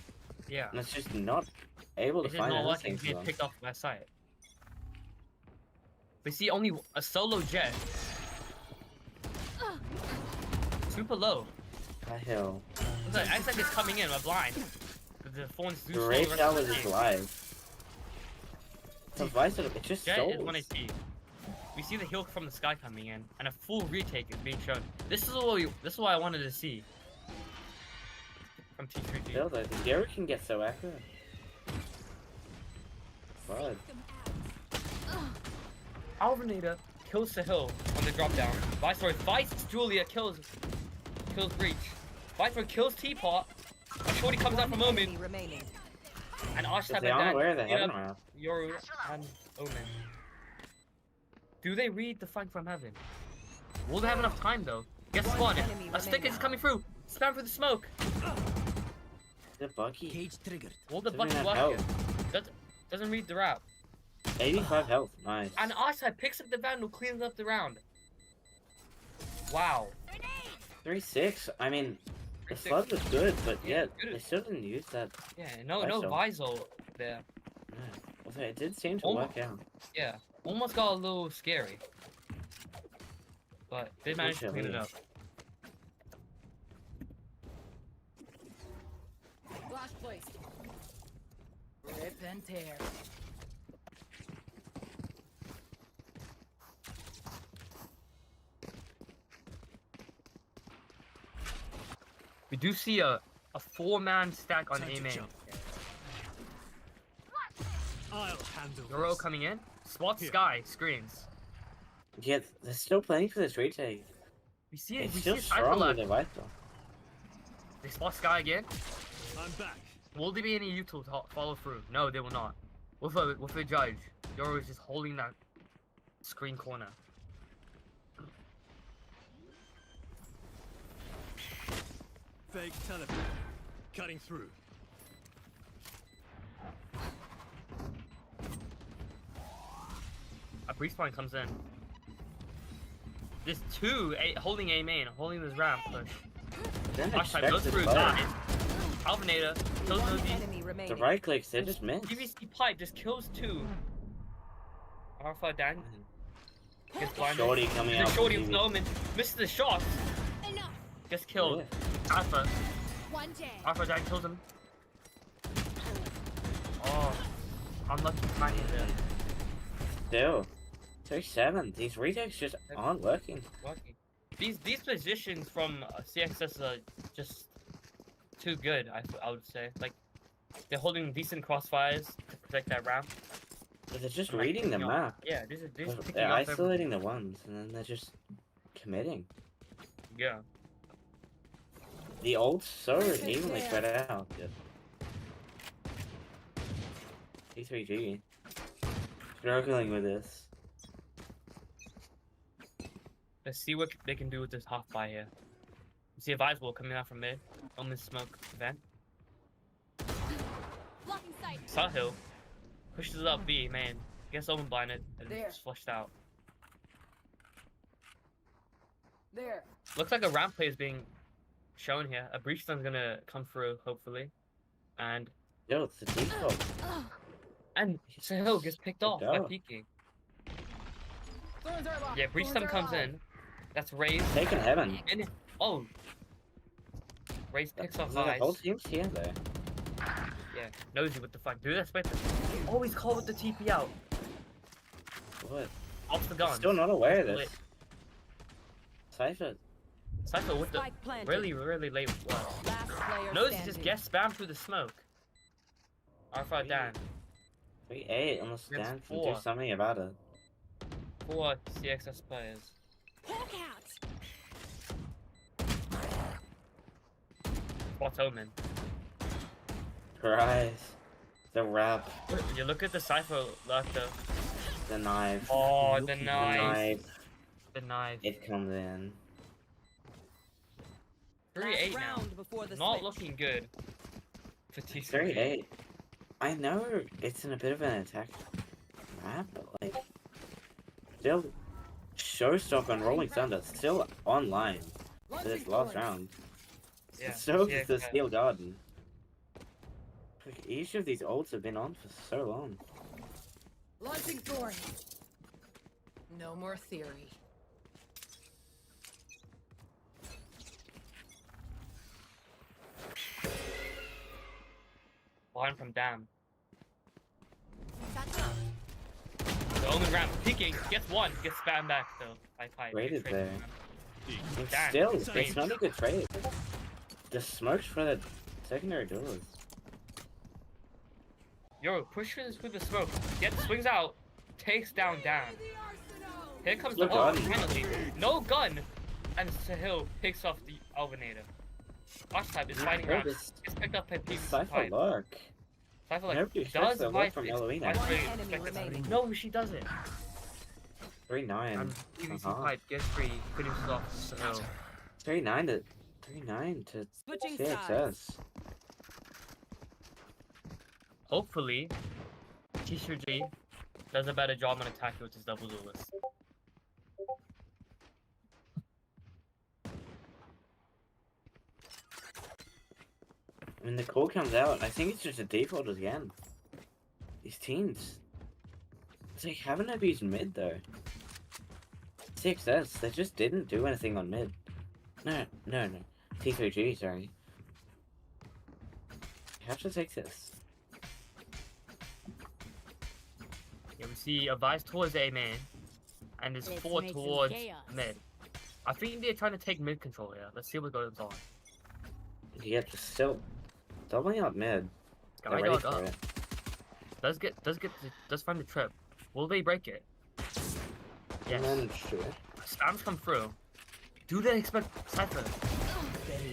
Speaker 2: Yeah.
Speaker 1: And it's just not able to
Speaker 2: It's just
Speaker 1: find
Speaker 2: not working
Speaker 1: anything
Speaker 2: being
Speaker 1: for them.
Speaker 2: picked off by site. We see only a solo jet. Super low.
Speaker 1: The hell.
Speaker 2: Looks like Isaac is coming in, we're blind. The phone's too
Speaker 1: The
Speaker 2: slow.
Speaker 1: race
Speaker 2: the rest
Speaker 1: out
Speaker 2: of
Speaker 1: was
Speaker 2: the
Speaker 1: just
Speaker 2: game.
Speaker 1: live. The vice of it just
Speaker 2: Jet is
Speaker 1: souls.
Speaker 2: 1 HP. We see the heal from the sky coming in, and a full retake is being shown. This is what I wanted to see from T3G.
Speaker 1: Still though, the Gary can get so accurate. Right.
Speaker 2: Alvinator kills Sahil on the drop down. Viceroy fights Julia, kills Breach. Viceroy kills Teapot. A shorty comes out from Omen,
Speaker 4: Enemy remaining.
Speaker 2: and Archetype
Speaker 1: They aren't aware of the
Speaker 2: beat
Speaker 1: heaven
Speaker 2: up
Speaker 1: round.
Speaker 2: Yoru and Omen. Do they read the fight from heaven? Will they have enough time though? Guess what?
Speaker 4: enemy
Speaker 2: A stick is
Speaker 4: remaining.
Speaker 2: coming through. Spam through the smoke.
Speaker 1: The Bucky.
Speaker 7: Cage triggered.
Speaker 2: Will the
Speaker 1: Doesn't
Speaker 2: bucket
Speaker 1: have
Speaker 2: work
Speaker 1: health.
Speaker 2: here? Doesn't read the route.
Speaker 1: 85 health. Nice.
Speaker 2: And Archetype picks up the vandal, cleans up the round. Wow.
Speaker 1: 3-6. I mean, the
Speaker 2: 3-6.
Speaker 1: flood was good, but
Speaker 2: Yeah,
Speaker 1: yeah,
Speaker 2: good.
Speaker 1: they still didn't use that.
Speaker 2: Yeah, no Visor there.
Speaker 1: No. Although it did seem to
Speaker 2: Almost.
Speaker 1: work out.
Speaker 2: Yeah, almost got a little scary. But they managed to clean it up.
Speaker 4: Flash placed. Rip and tear.
Speaker 2: We do see a 4-man stack on
Speaker 5: Time to
Speaker 2: A main.
Speaker 5: jump. I'll handle
Speaker 2: Euro
Speaker 5: this.
Speaker 2: coming in. Spot
Speaker 5: Here.
Speaker 2: Sky screens.
Speaker 1: Yeah, they're still playing for this retake.
Speaker 2: We see it.
Speaker 1: It's
Speaker 2: We see
Speaker 1: still
Speaker 2: a
Speaker 1: strong
Speaker 2: cycle
Speaker 1: with
Speaker 2: left.
Speaker 1: the rifle.
Speaker 2: They spot Sky again.
Speaker 5: I'm back.
Speaker 2: Will there be any util to follow through? No, they will not. With a judge, Euro is just holding that screen corner.
Speaker 5: Fake teleport. Cutting through.
Speaker 2: A respawn comes in. There's two holding A main, holding this ramp push.
Speaker 1: Didn't
Speaker 2: Archetype
Speaker 1: expect
Speaker 2: goes
Speaker 1: this
Speaker 2: through,
Speaker 1: play.
Speaker 2: dies. Alvinator kills
Speaker 4: One
Speaker 2: Nosy.
Speaker 4: enemy remaining.
Speaker 1: The right clicks, they just missed.
Speaker 2: PVC pipe just kills 2. Alpha Dan gets blinded.
Speaker 1: Shorty coming
Speaker 2: The
Speaker 1: out.
Speaker 2: shorty
Speaker 1: from
Speaker 2: with
Speaker 1: TV.
Speaker 2: no omen misses the shot.
Speaker 6: Enough.
Speaker 2: Gets killed.
Speaker 1: Yeah.
Speaker 2: Alpha.
Speaker 6: One day.
Speaker 2: Alpha Dan kills him. Oh, unlucky tiny there.
Speaker 1: Still. 3-7. These retakes just aren't working.
Speaker 2: Lucky. These positions from CXS are just too good. I would say like they're holding decent crossfires to protect that ramp.
Speaker 1: But they're just
Speaker 2: And, like,
Speaker 1: reading the
Speaker 2: picking off-
Speaker 1: map.
Speaker 2: Yeah, they're just picking
Speaker 1: They're
Speaker 2: off every-
Speaker 1: isolating the ones, and then they're just committing.
Speaker 2: Yeah.
Speaker 1: The ult's so evenly spread out. Good. T3G. Struggling with this.
Speaker 2: Let's see what they can do with this half buy here. You see a Visor coming out from mid. Omen smoke event.
Speaker 6: Blocking sight.
Speaker 2: Sahil pushes it up B, man. Gets Omen blinded and
Speaker 4: There.
Speaker 2: just flushed out.
Speaker 4: There.
Speaker 2: Looks like a ramp play is being shown here. A breach stun's gonna come through, hopefully. And
Speaker 1: Yo, it's the default.
Speaker 2: Sahil gets picked off by
Speaker 1: out.
Speaker 2: peeking.
Speaker 4: Thorns are locked.
Speaker 2: Yeah, breach
Speaker 4: Thorns
Speaker 2: stun
Speaker 4: are
Speaker 2: comes
Speaker 4: alive.
Speaker 2: in. That's Raze.
Speaker 1: Taking heaven.
Speaker 2: And oh, Raze picks off
Speaker 1: The
Speaker 2: eyes.
Speaker 1: whole team's here though.
Speaker 2: Yeah, nosy with the fuck. Dude, that's better. Always call with the TP out.
Speaker 1: What?
Speaker 2: Off the gun.
Speaker 1: Still not aware of
Speaker 2: Lit.
Speaker 1: this. Cypher.
Speaker 2: Cypher with the
Speaker 4: Spike planted.
Speaker 2: really late blood.
Speaker 4: Last player
Speaker 2: Nosy
Speaker 4: standing.
Speaker 2: just gets spammed through the smoke. R5 Dan.
Speaker 1: 3-8 on the stand can do
Speaker 2: 4.
Speaker 1: something about it.
Speaker 2: 4 CXS players.
Speaker 6: Hawk out.
Speaker 2: What's Omen?
Speaker 1: Christ. The wrap.
Speaker 2: You look at the Cypher left though.
Speaker 1: The knife.
Speaker 2: Oh, the
Speaker 1: The
Speaker 2: knife.
Speaker 1: knife.
Speaker 2: The knife.
Speaker 1: It comes in.
Speaker 2: 3-8 now.
Speaker 7: round before the
Speaker 2: Not
Speaker 7: switch.
Speaker 2: looking good. For T3G.
Speaker 1: 38. I know it's in a bit of an attack map, but like, still, Showstop and Rolling Thunder still online for this last round.
Speaker 2: Yeah.
Speaker 1: So
Speaker 2: yeah,
Speaker 1: is the
Speaker 2: yeah.
Speaker 1: Steel Garden. Like, each of these ults have been on for so long.
Speaker 4: Launching thorn. No more theory.
Speaker 2: Behind from Dam.
Speaker 6: That's up.
Speaker 2: The Omen ramp peeking, gets one, gets spammed back though. By Pipe.
Speaker 1: Traded
Speaker 2: Good trade
Speaker 1: there.
Speaker 2: from him.
Speaker 1: And
Speaker 2: Damn,
Speaker 1: still,
Speaker 2: strange.
Speaker 1: it's not a good trade. The smokes for the secondary doors.
Speaker 2: Yo, pushes with the smoke. Swings out, takes down Dam. Here comes the
Speaker 1: No
Speaker 2: ult,
Speaker 1: gun.
Speaker 2: finally. No gun! And Sahil picks off the Alvinator. Archetype is fighting
Speaker 1: Oh,
Speaker 2: around.
Speaker 1: this-
Speaker 2: Gets picked up by
Speaker 1: This
Speaker 2: PvC
Speaker 1: Cypher
Speaker 2: Pipe.
Speaker 1: luck.
Speaker 2: Cypher
Speaker 1: I hope you expect
Speaker 2: does
Speaker 1: the look
Speaker 2: Vice
Speaker 1: from
Speaker 2: it's
Speaker 1: Eloina.
Speaker 2: Vice really
Speaker 7: One enemy
Speaker 2: expected-
Speaker 7: remaining.
Speaker 2: No, she doesn't.
Speaker 1: 3-9.
Speaker 2: And PvC
Speaker 1: Uh-huh.
Speaker 2: Pipe gets free, finishes off Sahil.
Speaker 1: 3-9 to
Speaker 7: Switching
Speaker 1: CXS.
Speaker 2: Hopefully, T3G does a better job on attack with his double duelist.
Speaker 1: When the call comes out, I think it's just a default again. These teams. It's like, haven't abused mid though. CXS, they just didn't do anything on mid. No. T3G, sorry. You have to take this.
Speaker 2: Yeah, we see a Vice towards A main, and there's
Speaker 6: Let's
Speaker 2: 4
Speaker 6: make some
Speaker 2: towards
Speaker 6: chaos.
Speaker 2: mid. I think they're trying to take mid control here. Let's see what goes on.
Speaker 1: You get to still doubling out mid. They're
Speaker 2: Sky
Speaker 1: ready
Speaker 2: dog
Speaker 1: for
Speaker 2: up.
Speaker 1: it.
Speaker 2: Does find the trip. Will they break it? Yes.
Speaker 1: Managed to it.
Speaker 2: Spams come through. Do they expect Cypher?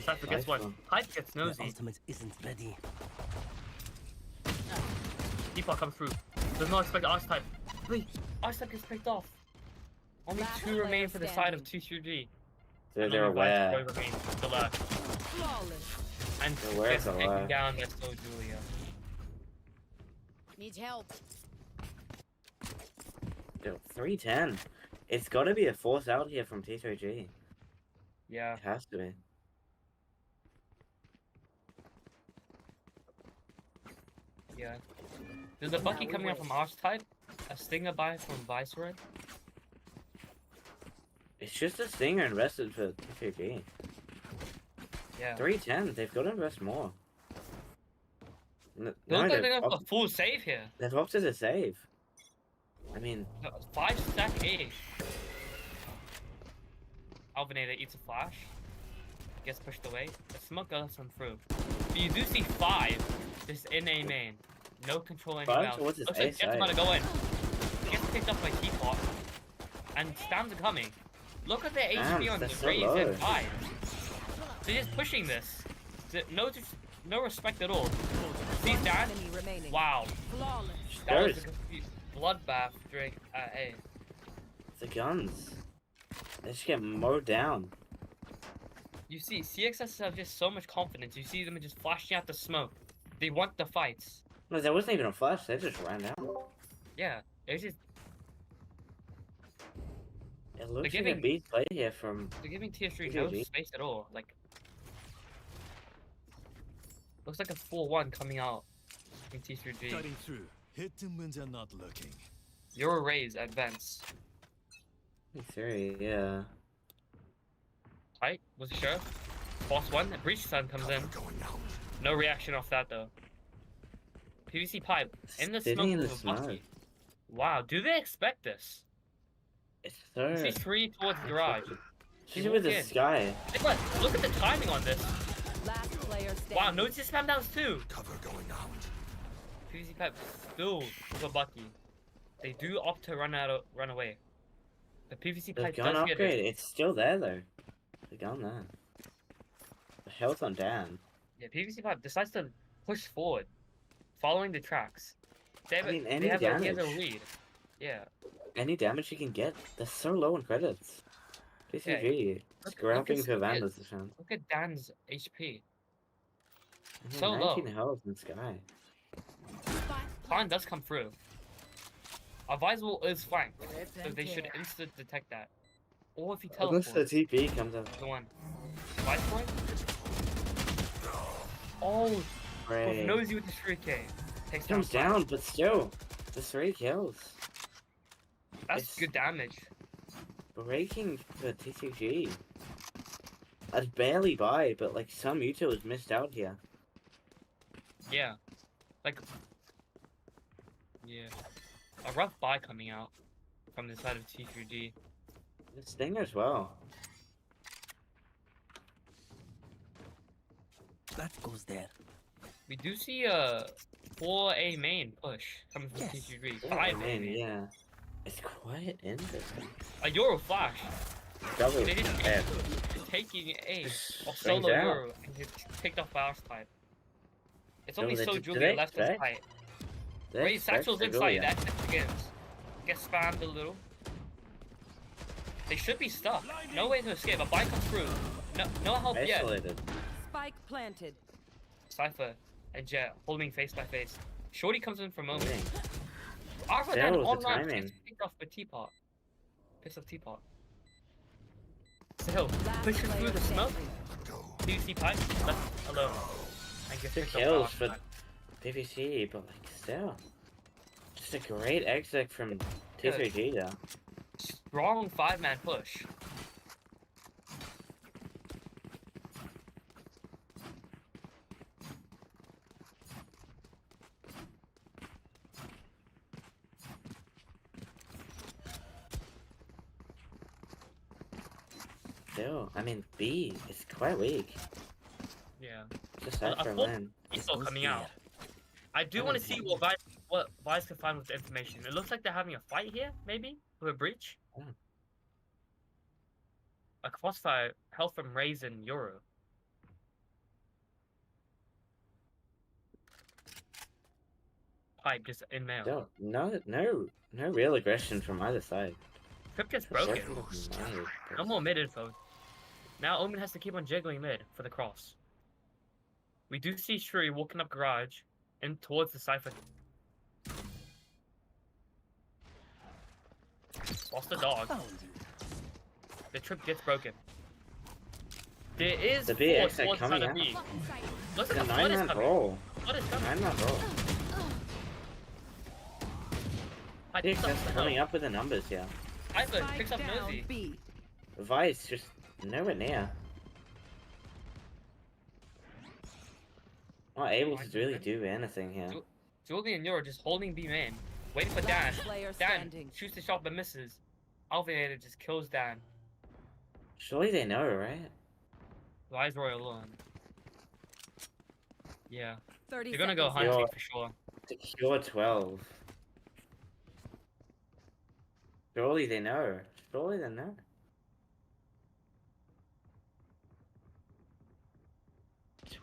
Speaker 2: Cypher gets one.
Speaker 1: Cypher.
Speaker 2: Pipe gets
Speaker 7: The
Speaker 2: nosy.
Speaker 7: ultimate isn't ready.
Speaker 2: Deepak comes through. Does not expect Archetype. Wait, Archetype gets picked off. Only
Speaker 4: Last
Speaker 2: 2 remain
Speaker 4: player
Speaker 2: for the side of
Speaker 4: standing.
Speaker 2: T3G.
Speaker 1: They're
Speaker 2: And only
Speaker 1: aware.
Speaker 2: Vice remains to the left.
Speaker 4: Flawless.
Speaker 2: And
Speaker 1: They're aware
Speaker 2: gets
Speaker 1: of the
Speaker 2: taken
Speaker 1: left.
Speaker 2: down by Slow Julia.
Speaker 6: Need help.
Speaker 1: Yo, 310. It's got to be a force out here from T3G.
Speaker 2: Yeah.
Speaker 1: It has to be.
Speaker 2: Yeah. There's a Bucky coming up from Archetype. A Stinger buy from Viceroy.
Speaker 1: It's just a stinger invested for T3G.
Speaker 2: Yeah.
Speaker 1: 310. They've got to invest more.
Speaker 2: They look
Speaker 1: No,
Speaker 2: like they're
Speaker 1: they've,
Speaker 2: going for a full save here.
Speaker 1: they've opted to save. I mean,
Speaker 2: 5 stack A. Alvinator eats a flash. Gets pushed away. The smoke goes him through. But you do see 5 just in A main. No control anywhere
Speaker 1: 5
Speaker 2: else.
Speaker 1: towards his
Speaker 2: Looks
Speaker 1: A
Speaker 2: like Jet's
Speaker 1: side.
Speaker 2: about to go in. Gets picked up by Teapot. And Stams are coming. Look at their HP on the
Speaker 1: that's so
Speaker 2: raise
Speaker 1: low.
Speaker 2: and 5. They're just pushing this. No respect at all. See that?
Speaker 7: Enemy remaining.
Speaker 2: Wow.
Speaker 4: Flawless.
Speaker 2: That was a
Speaker 1: There's-
Speaker 2: complete bloodbath during A.
Speaker 1: the guns. They just get mowed down.
Speaker 2: You see, CXS have just so much confidence. You see them just flashing out the smoke. They want the fights.
Speaker 1: No, there wasn't even a flash. They just ran down.
Speaker 2: Yeah, it's just
Speaker 1: It looks like
Speaker 2: giving-
Speaker 1: a beat play here from.
Speaker 2: they're giving TS3 no
Speaker 1: TRG.
Speaker 2: space at all. Like, looks like a 4-1 coming out in T3G.
Speaker 5: Cutting through. Hit them when they're not looking.
Speaker 2: Your raise advance.
Speaker 1: 3, yeah.
Speaker 2: Right? Was it sure? Boss 1, Breach Sun comes in. No reaction off that though. PVC pipe in the
Speaker 1: Sitting
Speaker 2: smoke
Speaker 1: in the
Speaker 2: with a Bucky.
Speaker 1: smoke.
Speaker 2: Wow, do they expect this?
Speaker 1: It's so.
Speaker 2: You see 3 towards the garage.
Speaker 1: She's with the
Speaker 2: in.
Speaker 1: sky.
Speaker 2: Hey, but look at the timing on this.
Speaker 7: Last player standing.
Speaker 2: Wow, notice the spam downs too.
Speaker 5: Cover going out.
Speaker 2: PVC pipe still with a Bucky. They do opt to run away. The PVC
Speaker 1: The
Speaker 2: pipe
Speaker 1: gun
Speaker 2: does get
Speaker 1: upgrade,
Speaker 2: it.
Speaker 1: it's still there though. The gun there. The health on Dan.
Speaker 2: Yeah, PVC pipe decides to push forward, following the tracks. They have,
Speaker 1: I mean,
Speaker 2: they
Speaker 1: any
Speaker 2: have he has a
Speaker 1: damage.
Speaker 2: lead. Yeah.
Speaker 1: Any damage you can get, they're so low in credits. T3G,
Speaker 2: Look
Speaker 1: scrapping
Speaker 2: at-
Speaker 1: for
Speaker 2: look at-
Speaker 1: Vanda's defense.
Speaker 2: Look at Dan's HP.
Speaker 1: And
Speaker 2: So
Speaker 1: 19
Speaker 2: low.
Speaker 1: health in Sky.
Speaker 2: Climb does come through. Our Visable is flanked,
Speaker 4: Rip
Speaker 2: so
Speaker 4: and
Speaker 2: they should
Speaker 4: tear.
Speaker 2: instant detect that. Or if he
Speaker 1: Unless
Speaker 2: teleports.
Speaker 1: the TP comes up.
Speaker 2: The one. Viceroy? Oh, with
Speaker 1: Great.
Speaker 2: Nosy with the Shuriken. Takes
Speaker 1: Comes
Speaker 2: Flash.
Speaker 1: down, but still, the 3 kills.
Speaker 2: That's
Speaker 1: It's-
Speaker 2: good damage.
Speaker 1: Breaking for T3G. I'd barely by, but like some Mutos missed out here.
Speaker 2: Yeah. Like. Yeah. A rough buy coming out from the side of T3G.
Speaker 1: The Stinger as well.
Speaker 7: That goes there.
Speaker 2: We do see a 4A main push coming from
Speaker 7: Yes.
Speaker 2: T3G.
Speaker 1: Yeah,
Speaker 2: 5A
Speaker 1: man,
Speaker 2: main.
Speaker 1: yeah. It's quite interesting.
Speaker 2: A Euro flash.
Speaker 1: Double
Speaker 2: They didn't
Speaker 1: yeah.
Speaker 2: taking A. Or
Speaker 1: Brings
Speaker 2: solo
Speaker 1: out.
Speaker 2: Euro and he picked off last time. It's only
Speaker 1: So
Speaker 2: so
Speaker 1: do
Speaker 2: Julia
Speaker 1: they
Speaker 2: left
Speaker 1: expect-
Speaker 2: inside.
Speaker 1: They
Speaker 2: Wait,
Speaker 1: expect
Speaker 2: Satchel's
Speaker 1: to go,
Speaker 2: inside.
Speaker 1: yeah.
Speaker 2: That begins. Gets spammed a little. They should be stuck. No way to escape. A bike comes through. No help yet.
Speaker 1: Isolated.
Speaker 7: Spike planted.
Speaker 2: Cypher and Jet holding face by face. Shorty comes in for a moment.
Speaker 1: Winning.
Speaker 2: Arthur
Speaker 1: There
Speaker 2: then
Speaker 1: was the
Speaker 2: online
Speaker 1: timing.
Speaker 2: gets picked off with Teapot. Picks up Teapot. Still,
Speaker 7: Last
Speaker 2: pushes through
Speaker 7: player
Speaker 2: the smoke.
Speaker 7: standing.
Speaker 2: PVC pipe left alone. And gets
Speaker 1: 2
Speaker 2: picked off
Speaker 1: kills
Speaker 2: last
Speaker 1: for
Speaker 2: time.
Speaker 1: PVC, but like still. Just a great exit from T3G though.
Speaker 2: Strong 5-man push.
Speaker 1: Still, I mean, B is quite weak.
Speaker 2: Yeah.
Speaker 1: Just
Speaker 2: Well,
Speaker 1: after
Speaker 2: I thought-
Speaker 1: win.
Speaker 2: He's still
Speaker 7: goes
Speaker 2: coming
Speaker 7: there.
Speaker 2: out. I do want to see what Vice can find with the information. It looks like they're having a fight here, maybe? With a breach?
Speaker 1: Yeah.
Speaker 2: A crossfire, health from Raisin Euro. Pipe just in mail.
Speaker 1: Still, no real aggression from either side.
Speaker 2: Trip gets broken.
Speaker 1: Except for the knife, but-
Speaker 2: No more mid info. Now Omen has to keep on jiggling mid for the cross. We do see Shuri walking up garage and towards the Cypher. Lost the dog.
Speaker 7: Found you.
Speaker 2: The trip gets broken. There is
Speaker 1: The B
Speaker 2: force
Speaker 1: exit
Speaker 2: towards the side
Speaker 1: coming
Speaker 2: of B.
Speaker 1: out.
Speaker 2: Look
Speaker 1: It's
Speaker 2: at
Speaker 1: a
Speaker 2: the flood is
Speaker 1: 9-man
Speaker 2: coming.
Speaker 1: roll.
Speaker 2: Flood is coming.
Speaker 1: 9-man roll.
Speaker 2: I think
Speaker 1: CXS
Speaker 2: something's
Speaker 1: coming up with the numbers here.
Speaker 2: Cypher
Speaker 7: Spike
Speaker 2: picks up
Speaker 7: down
Speaker 2: Nosy.
Speaker 7: B.
Speaker 1: Vice just nowhere near. Not able to really do anything here.
Speaker 2: Julie and Euro just holding B main. Waiting for Dan.
Speaker 7: Last player
Speaker 2: Dan
Speaker 7: standing.
Speaker 2: shoots the shot but misses. Alvinator just kills Dan.
Speaker 1: Surely they know, right?
Speaker 2: Lies Roy alone. Yeah.
Speaker 7: 30
Speaker 2: They're gonna go
Speaker 7: seconds.
Speaker 2: hunting
Speaker 1: Yo.
Speaker 2: for sure.
Speaker 1: Secure 12. Surely they know. Surely they know.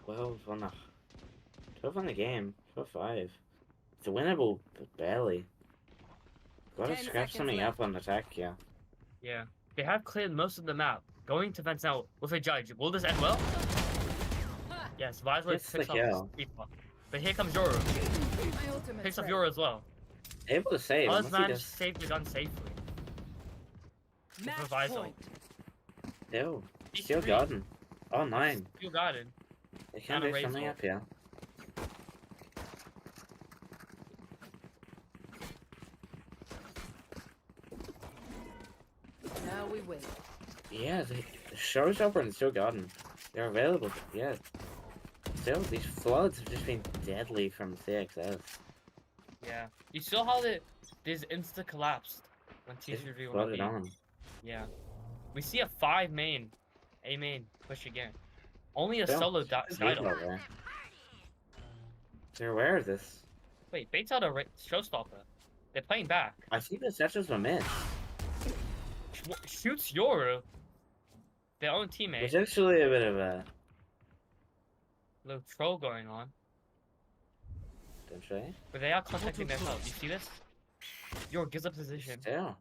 Speaker 1: Twelve on the game. 12-5. It's winnable, but barely. Gotta
Speaker 7: 10
Speaker 1: scrap
Speaker 7: seconds
Speaker 1: something
Speaker 7: left.
Speaker 1: up on attack, yeah.
Speaker 2: Yeah. They have cleared most of the map. Going to fence now with a judge. Will this end well? Yes, Visor
Speaker 1: Gets the
Speaker 2: picks
Speaker 1: kill.
Speaker 2: off Speedball. But here comes Yoru.
Speaker 4: My ultimate's
Speaker 2: Picks up
Speaker 4: ready.
Speaker 2: Yoru as well.
Speaker 1: Able to save.
Speaker 2: Oz
Speaker 1: Unless he
Speaker 2: managed to
Speaker 1: does.
Speaker 2: save the gun safely.
Speaker 7: Match
Speaker 2: Revival.
Speaker 7: point.
Speaker 1: Still.
Speaker 2: He's
Speaker 1: Still
Speaker 2: free.
Speaker 1: garden. Oh, 9.
Speaker 2: Still guarded.
Speaker 1: They can
Speaker 2: And a
Speaker 1: do something
Speaker 2: razor.
Speaker 1: up here.
Speaker 4: Now we win.
Speaker 1: Yeah, the showstopper and still garden. They're available, yeah. Still, these floods have just been deadly from CXS.
Speaker 2: Yeah. You saw how this insta collapsed when
Speaker 1: It's
Speaker 2: T3G went
Speaker 1: flooded
Speaker 2: up.
Speaker 1: on.
Speaker 2: Yeah. We see a 5 main. A main push again. Only a
Speaker 1: Still,
Speaker 2: solo
Speaker 1: it's a
Speaker 2: side
Speaker 1: detail there. They're aware of this.
Speaker 2: Wait, baits out a showstopper. They're playing back.
Speaker 1: I think the Satchels were missed.
Speaker 2: shoots Yoru, their own
Speaker 1: There's
Speaker 2: teammate.
Speaker 1: actually a bit of a.
Speaker 2: Little troll going on.
Speaker 1: Don't you?
Speaker 2: But they are contacting their help. You see this? Yoru gives up position.
Speaker 1: Still.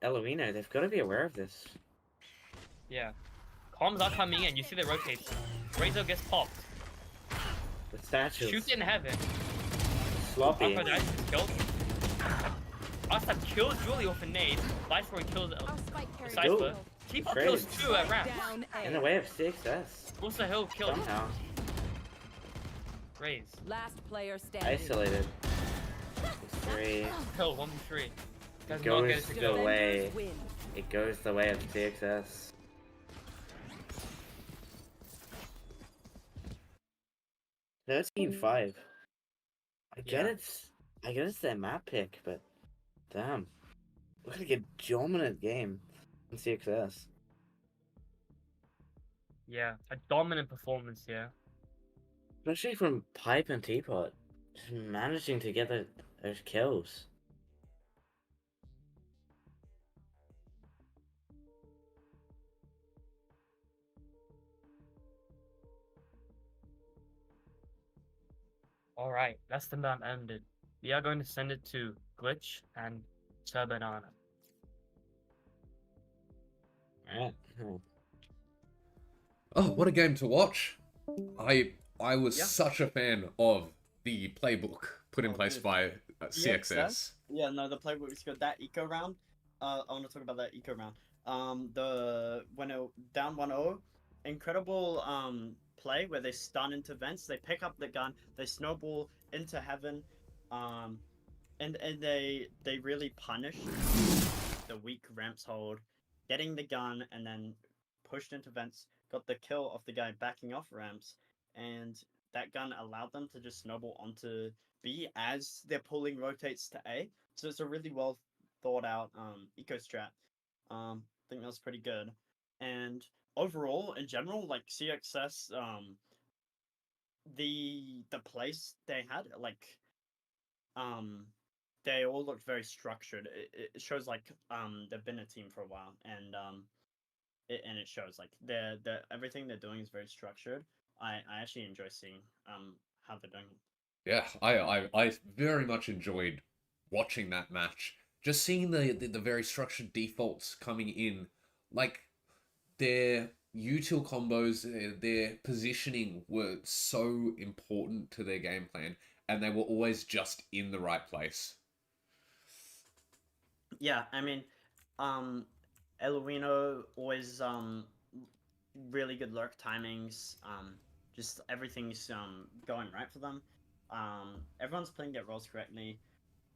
Speaker 1: Elovino, they've got to be aware of this.
Speaker 2: Yeah. Comms are coming in. You see the rotates. Razor gets popped.
Speaker 1: The statues.
Speaker 2: Shoots in heaven.
Speaker 1: Sloppy.
Speaker 2: Aphrodite is killed. Asap kills Julie off a nade. Viceroy kills
Speaker 6: Our spike carrier.
Speaker 2: Cypher. T3 kills
Speaker 1: Trades.
Speaker 2: 2 at ramp.
Speaker 7: Down
Speaker 1: In the
Speaker 7: A.
Speaker 1: way of CXS.
Speaker 2: Also Hill kills
Speaker 1: Somehow.
Speaker 2: Raze.
Speaker 7: Last player standing.
Speaker 1: Isolated. Three.
Speaker 2: Hill 1v3. Does
Speaker 1: It
Speaker 2: not get
Speaker 1: goes
Speaker 2: it
Speaker 1: the
Speaker 2: together.
Speaker 1: way.
Speaker 7: Defenders win.
Speaker 1: It goes the way of CXS. 13-5. I get
Speaker 2: Yeah.
Speaker 1: it's their map pick, but damn. Looks like a dominant game in CXS.
Speaker 2: Yeah, a dominant performance here.
Speaker 1: Especially from Pipe and Teapot. Just managing to get those kills.
Speaker 2: Alright, that's the map ended. We are going to send it to Glitch and Sir Banana.
Speaker 1: Alright.
Speaker 8: Oh, what a game to watch! I was
Speaker 3: Yeah.
Speaker 8: such a fan of the playbook put in
Speaker 3: Oh,
Speaker 8: place
Speaker 3: dude.
Speaker 8: by CXS.
Speaker 3: Yeah, no, the playbook's good. That eco round. I want to talk about that eco round. When it down 1-0, incredible play where they stun into vents. They pick up the gun. They snowball into heaven. And they really punish the weak ramps hold, getting the gun and then pushed into vents. Got the kill of the guy backing off ramps, and that gun allowed them to just snowball onto B as their pulling rotates to A. So it's a really well thought out eco strat. I think that was pretty good. And overall, in general, like CXS, the place they had, like, they all looked very structured. It shows like they've been a team for a while, and it shows like the everything they're doing is very structured. I actually enjoy seeing how they're doing it.
Speaker 8: Yeah, I very much enjoyed watching that match. Just seeing the very structured defaults coming in, like their util combos, their positioning were so important to their game plan, and they were always just in the right place.
Speaker 3: Yeah, I mean, Eluino always really good lurk timings. Just everything's going right for them. Everyone's playing their roles correctly.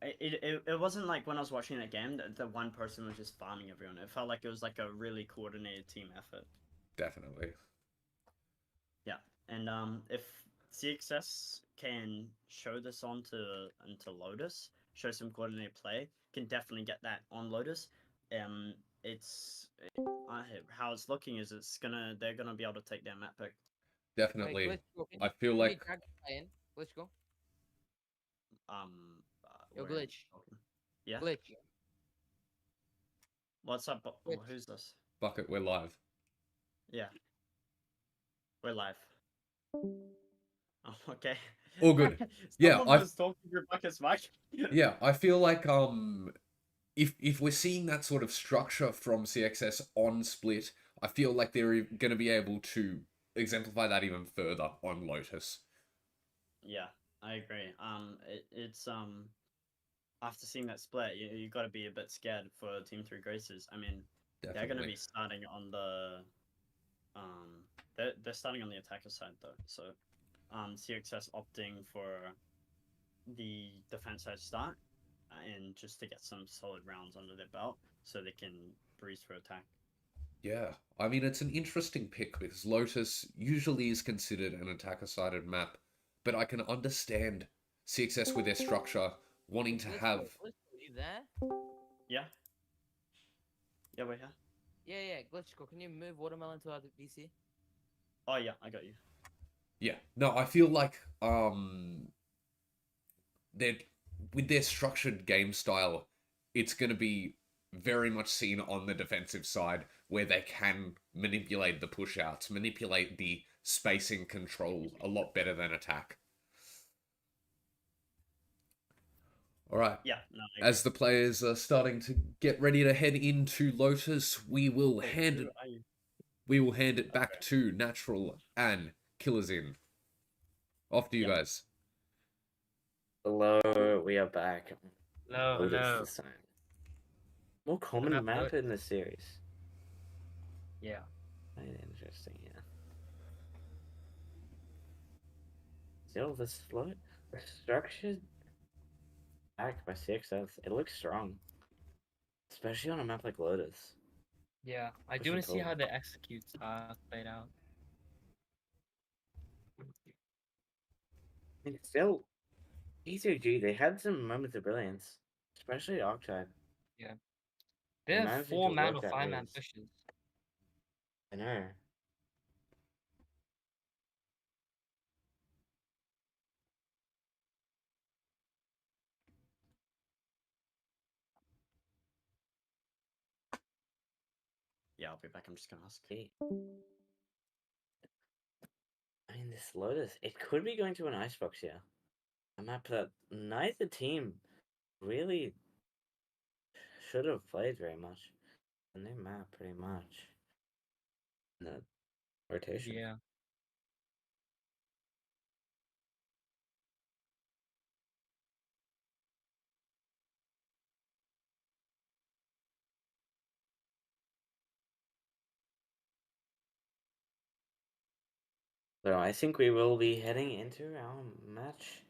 Speaker 3: It wasn't like when I was watching that game that the one person was just farming everyone. It felt like it was like a really coordinated team effort.
Speaker 8: Definitely.
Speaker 3: Yeah, and if CXS can show this onto Lotus, show some coordinated play, can definitely get that on Lotus. It's how it's looking is they're gonna be able to take their map pick.
Speaker 8: Definitely.
Speaker 9: Glitch, go, can
Speaker 8: I feel
Speaker 9: you
Speaker 8: like
Speaker 9: drag the guy in? Glitch, go. Yo,
Speaker 3: where-
Speaker 9: Glitch.
Speaker 3: Yeah.
Speaker 9: Glitch.
Speaker 3: What's up? Oh,
Speaker 9: Glitch.
Speaker 3: who's this?
Speaker 8: Bucket, we're live.
Speaker 3: Yeah. We're live. Oh, okay.
Speaker 8: All good. Yeah,
Speaker 3: Someone
Speaker 8: I-
Speaker 3: was talking through Bucket's mic.
Speaker 8: Yeah, I feel like if we're seeing that sort of structure from CXS on Split, I feel like they're going to be able to exemplify that even further on Lotus.
Speaker 3: Yeah, I agree. It's after seeing that split, you got to be a bit scared for Team 3 Graces. I mean, they're going to
Speaker 8: Definitely.
Speaker 3: be starting on the they're starting on the attacker side though. So CXS opting for the defense side start and just to get some solid rounds under their belt so they can breeze for attack.
Speaker 8: Yeah, I mean, it's an interesting pick because Lotus usually is considered an attacker-sided map, but I can understand CXS with their structure wanting to
Speaker 9: Glitch,
Speaker 8: have...
Speaker 9: Glitch, are you there?
Speaker 3: Yeah. Yeah, we're here.
Speaker 9: Yeah, Glitch, go. Can you move Watermelon to our VC?
Speaker 3: Oh yeah, I got you.
Speaker 8: Yeah, no, I feel like they're with their structured game style, it's going to be very much seen on the defensive side, where they can manipulate the push-outs, manipulate the spacing control a lot better than attack. Alright,
Speaker 3: Yeah, no, I
Speaker 8: as the players are starting to get ready to head into Lotus, we will
Speaker 3: agree.
Speaker 8: hand
Speaker 3: Who
Speaker 8: it
Speaker 3: are you?
Speaker 8: we will hand it back to Natural and Killers In. Off to you
Speaker 3: Yep.
Speaker 8: guys.
Speaker 1: Hello, we are back.
Speaker 2: Hello,
Speaker 1: Lotus
Speaker 2: hello.
Speaker 1: this time. More common
Speaker 2: map
Speaker 1: map
Speaker 2: Lotus.
Speaker 1: in this series.
Speaker 2: Yeah.
Speaker 1: Quite interesting, yeah. Still, the structure backed by CXS. It looks strong, especially on a map like Lotus.
Speaker 2: Yeah. I
Speaker 1: Push
Speaker 2: do
Speaker 1: and
Speaker 2: want to see
Speaker 1: pull.
Speaker 2: how the executes played out.
Speaker 1: I mean, still, T3G, they had some moments of brilliance, especially Octide.
Speaker 2: Yeah.
Speaker 1: They
Speaker 2: They have
Speaker 1: managed to
Speaker 2: 4-man
Speaker 1: work
Speaker 2: or
Speaker 1: that
Speaker 2: 5-man
Speaker 1: raise.
Speaker 2: pushes.
Speaker 1: I know.
Speaker 3: Yeah, I'll be back. I'm just gonna ask.
Speaker 1: See. I mean, this Lotus, it could be going to an icebox here. A map that neither team really should have played very much. And they map pretty much in the rotation.
Speaker 2: Yeah.
Speaker 1: So I think we will be heading into our match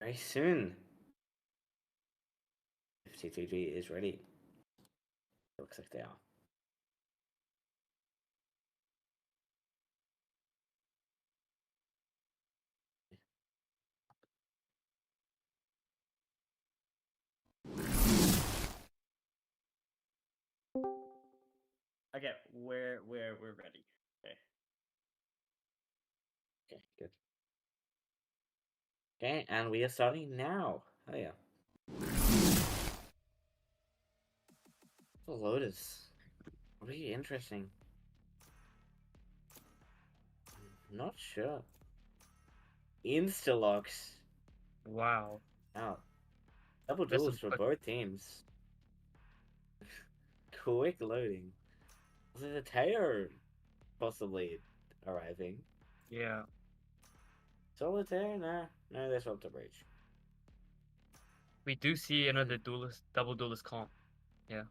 Speaker 1: very soon. If T3G is ready. It looks like they are.
Speaker 3: Okay, we're ready. Okay.
Speaker 1: Okay, good. Okay, and we are starting now. Oh yeah. The Lotus. Really interesting. Not sure. Insta-locks.
Speaker 2: Wow.
Speaker 1: Wow. Double
Speaker 2: That's
Speaker 1: duels
Speaker 2: some
Speaker 1: for
Speaker 2: quick-
Speaker 1: both teams. Quick loading. Was it a Teo possibly arriving?
Speaker 2: Yeah.
Speaker 1: Solitaire? Nah. No, they swapped to Breach.
Speaker 2: We do see another duelist, double duelist comp. Yeah.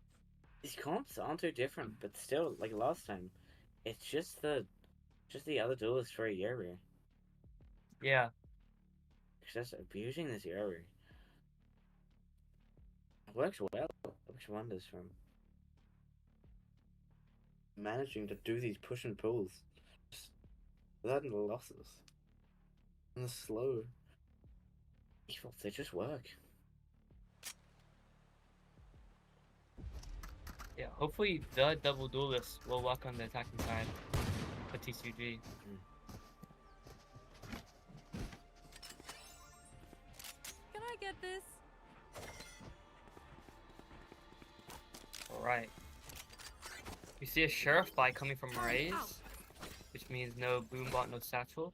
Speaker 1: These comps aren't too different, but still, like last time, it's just the other duelist for a Yoru.
Speaker 2: Yeah.
Speaker 1: It's just abusing this Yoru. It works well. It works wonders from managing to do these push and pulls just without any losses. And the slow defaults, they just work.
Speaker 2: Yeah. Hopefully the double duelist will work on the attacking side for T3G.
Speaker 6: Can I get this?
Speaker 2: Alright. We see a sheriff buy coming from Raze,
Speaker 6: out.
Speaker 2: which means no boombot, no satchel.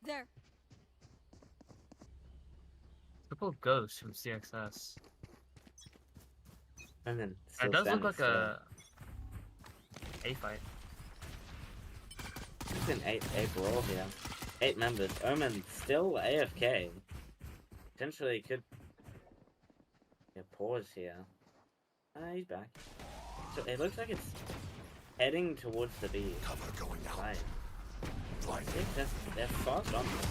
Speaker 6: There.
Speaker 2: Triple ghost from CXS.
Speaker 1: And then
Speaker 2: It does look like a fight.
Speaker 1: It's an 8 brawl here. 8 members. Omen still AFK. Potentially could pause here. He's back. So it looks like it's heading towards the B.
Speaker 5: Cover going out.
Speaker 1: Side.
Speaker 5: Blind.
Speaker 1: They're fast on this.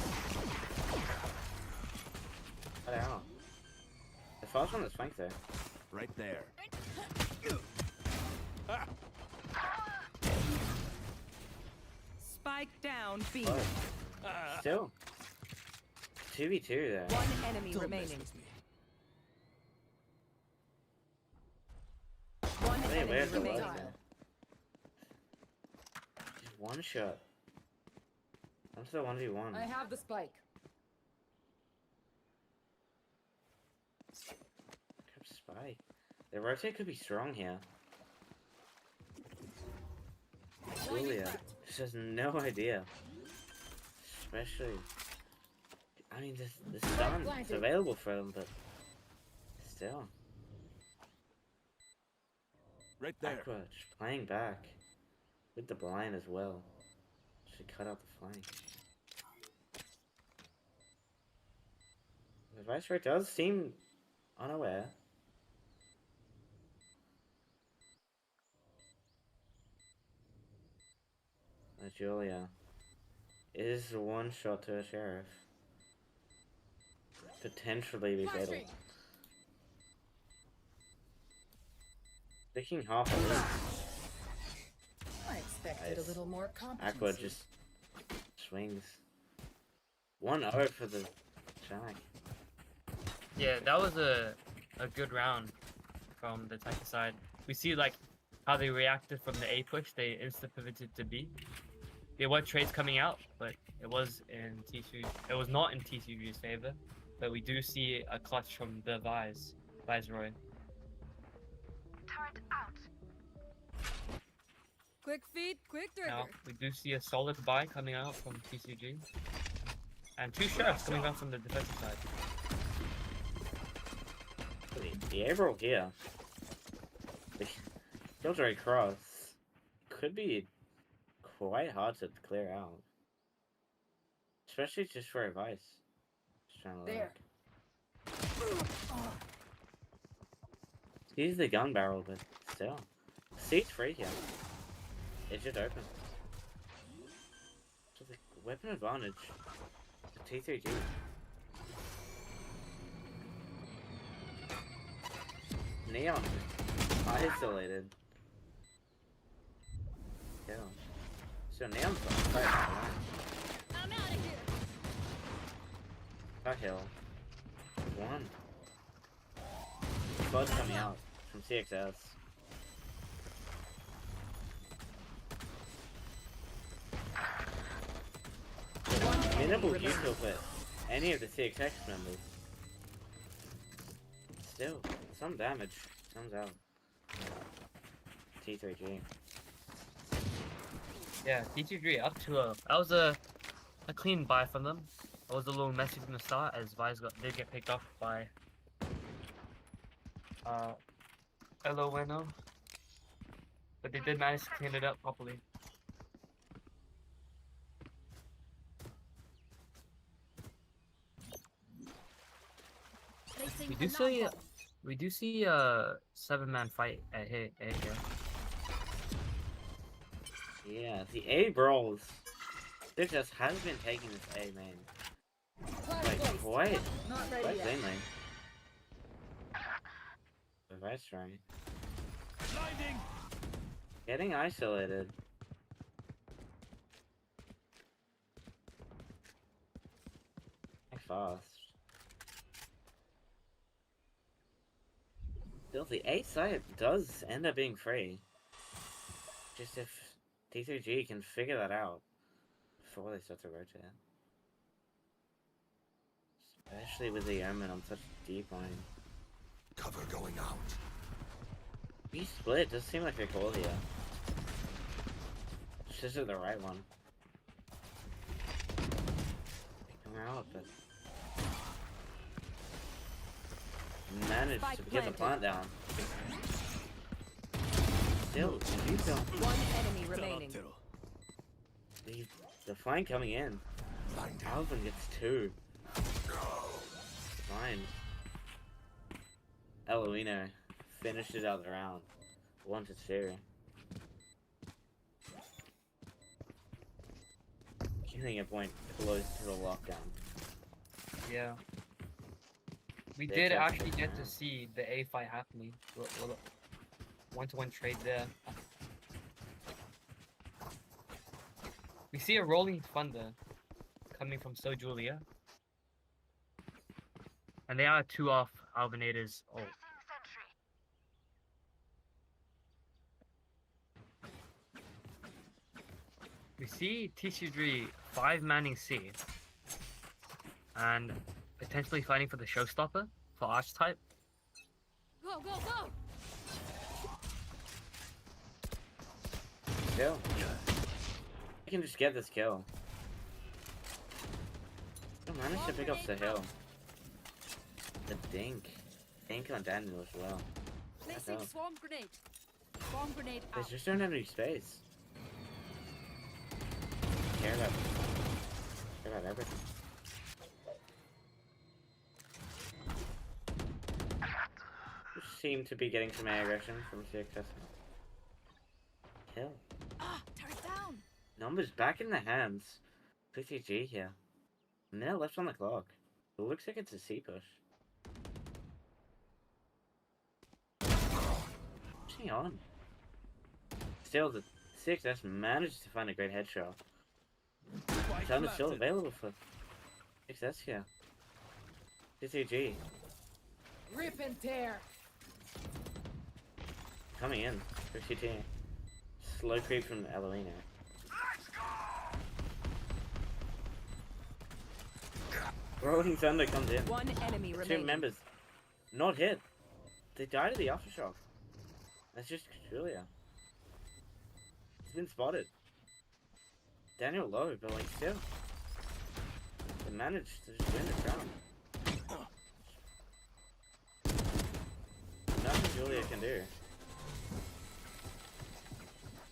Speaker 1: Cut out. They're fast on this flank though.
Speaker 5: Right there.
Speaker 7: Spike down B.
Speaker 1: Oh. Still. 2v2 there.
Speaker 7: One enemy
Speaker 5: Don't mess
Speaker 7: remaining.
Speaker 5: with me.
Speaker 7: One
Speaker 1: Hey,
Speaker 7: enemy
Speaker 1: where's the
Speaker 7: remaining.
Speaker 1: last guy? one shot. I'm still 1v1.
Speaker 4: I have the spike.
Speaker 1: Spy. The rotate could be strong here. Julia just has no idea. Especially, I mean, the stun is available for them, but still.
Speaker 5: Right there.
Speaker 1: Aqua just playing back with the blind as well. Should cut out the flank. The Viceroy does seem unaware. Julia is one shot to a sheriff. Potentially be fatal. Picking half at least.
Speaker 4: I expected a little more competency.
Speaker 1: Aqua just swings. 1-0 for the Jack.
Speaker 2: Yeah, that was a good round from the attacker side. We see like how they reacted from the A push. They insta pivoted to B. There were trades coming out, but it was in T3. It was not in T3G's favor, but we do see a clutch from the Viceroy.
Speaker 6: Quick feet, quick trigger.
Speaker 2: Now we do see a solid buy coming out from T3G, and 2 sheriffs coming out from the defensive side.
Speaker 1: The A-roll here. The Killjoy cross could be quite hard to clear out. Especially just for advice. Just trying to
Speaker 4: There.
Speaker 1: Use the gun barrel, but still. Seat's free here. It's just open. So the weapon advantage. The T3G. Neon. Isolated. Yeah. So Neon's on fire.
Speaker 6: I'm out of here.
Speaker 1: That hill. One. Buzz coming out from CXS. Minimal util for any of the CXX members. Still, some damage comes out. T3G.
Speaker 2: Yeah, T3G up 2-0. That was a clean buy from them. It was a little messy from the start as Vise did get picked off by LONO. But they did manage to clean it up properly. We do see a 7-man fight at here.
Speaker 1: Yeah, the A brawls. There just has been taking this A main. Like quite cleanly. The Viceroy. Getting isolated. Fast. Still, the A site does end up being free. Just if T3G can figure that out before they start to rotate. Especially with the Omen on such a deep line.
Speaker 5: Cover going out.
Speaker 1: B split does seem like a call here. It's just the right one. They come out, but managed to get the plant down. Still, you don't.
Speaker 7: One enemy remaining.
Speaker 1: The flank coming in. Alvin gets 2. Fine. Eloino finished it out the round. 1-2. Getting a point close to the lockdown.
Speaker 2: Yeah. We
Speaker 1: They
Speaker 2: did
Speaker 1: just
Speaker 2: actually
Speaker 1: took
Speaker 2: get
Speaker 1: that.
Speaker 2: to see the A fight happening. One-to-one trade there. We see a rolling thunder coming from So Julia. And they are 2 off Alvinator's ult. We see T3G 5-manning C. And potentially fighting for the showstopper for Archetype.
Speaker 6: Go, go, go!
Speaker 1: Kill. I can just get this kill. I managed to pick up the hill. The dink. Dink on Daniel as well.
Speaker 6: Placing
Speaker 1: hell.
Speaker 6: swarm grenade. Swarm grenade
Speaker 1: They
Speaker 6: out.
Speaker 1: just don't have any space. Care about everything. Just seem to be getting some aggression from CXS. Kill.
Speaker 6: Ah, turret down.
Speaker 1: Numbers back in the hands. T3G here. A minute left on the clock. It looks like it's a C push. Pushing on. Still, the CXS managed to find a great headshot. Time is still available for CXS here. T3G
Speaker 9: Rip and tear.
Speaker 1: coming in for CT. Slow creep from Eloina. Rolling Thunder comes in.
Speaker 7: One enemy
Speaker 1: Two
Speaker 7: remaining.
Speaker 1: members not hit. They died of the aftershock. That's just Julia. He's been spotted. Daniel low, but like still. They managed to just win this round. Nothing Julia can do.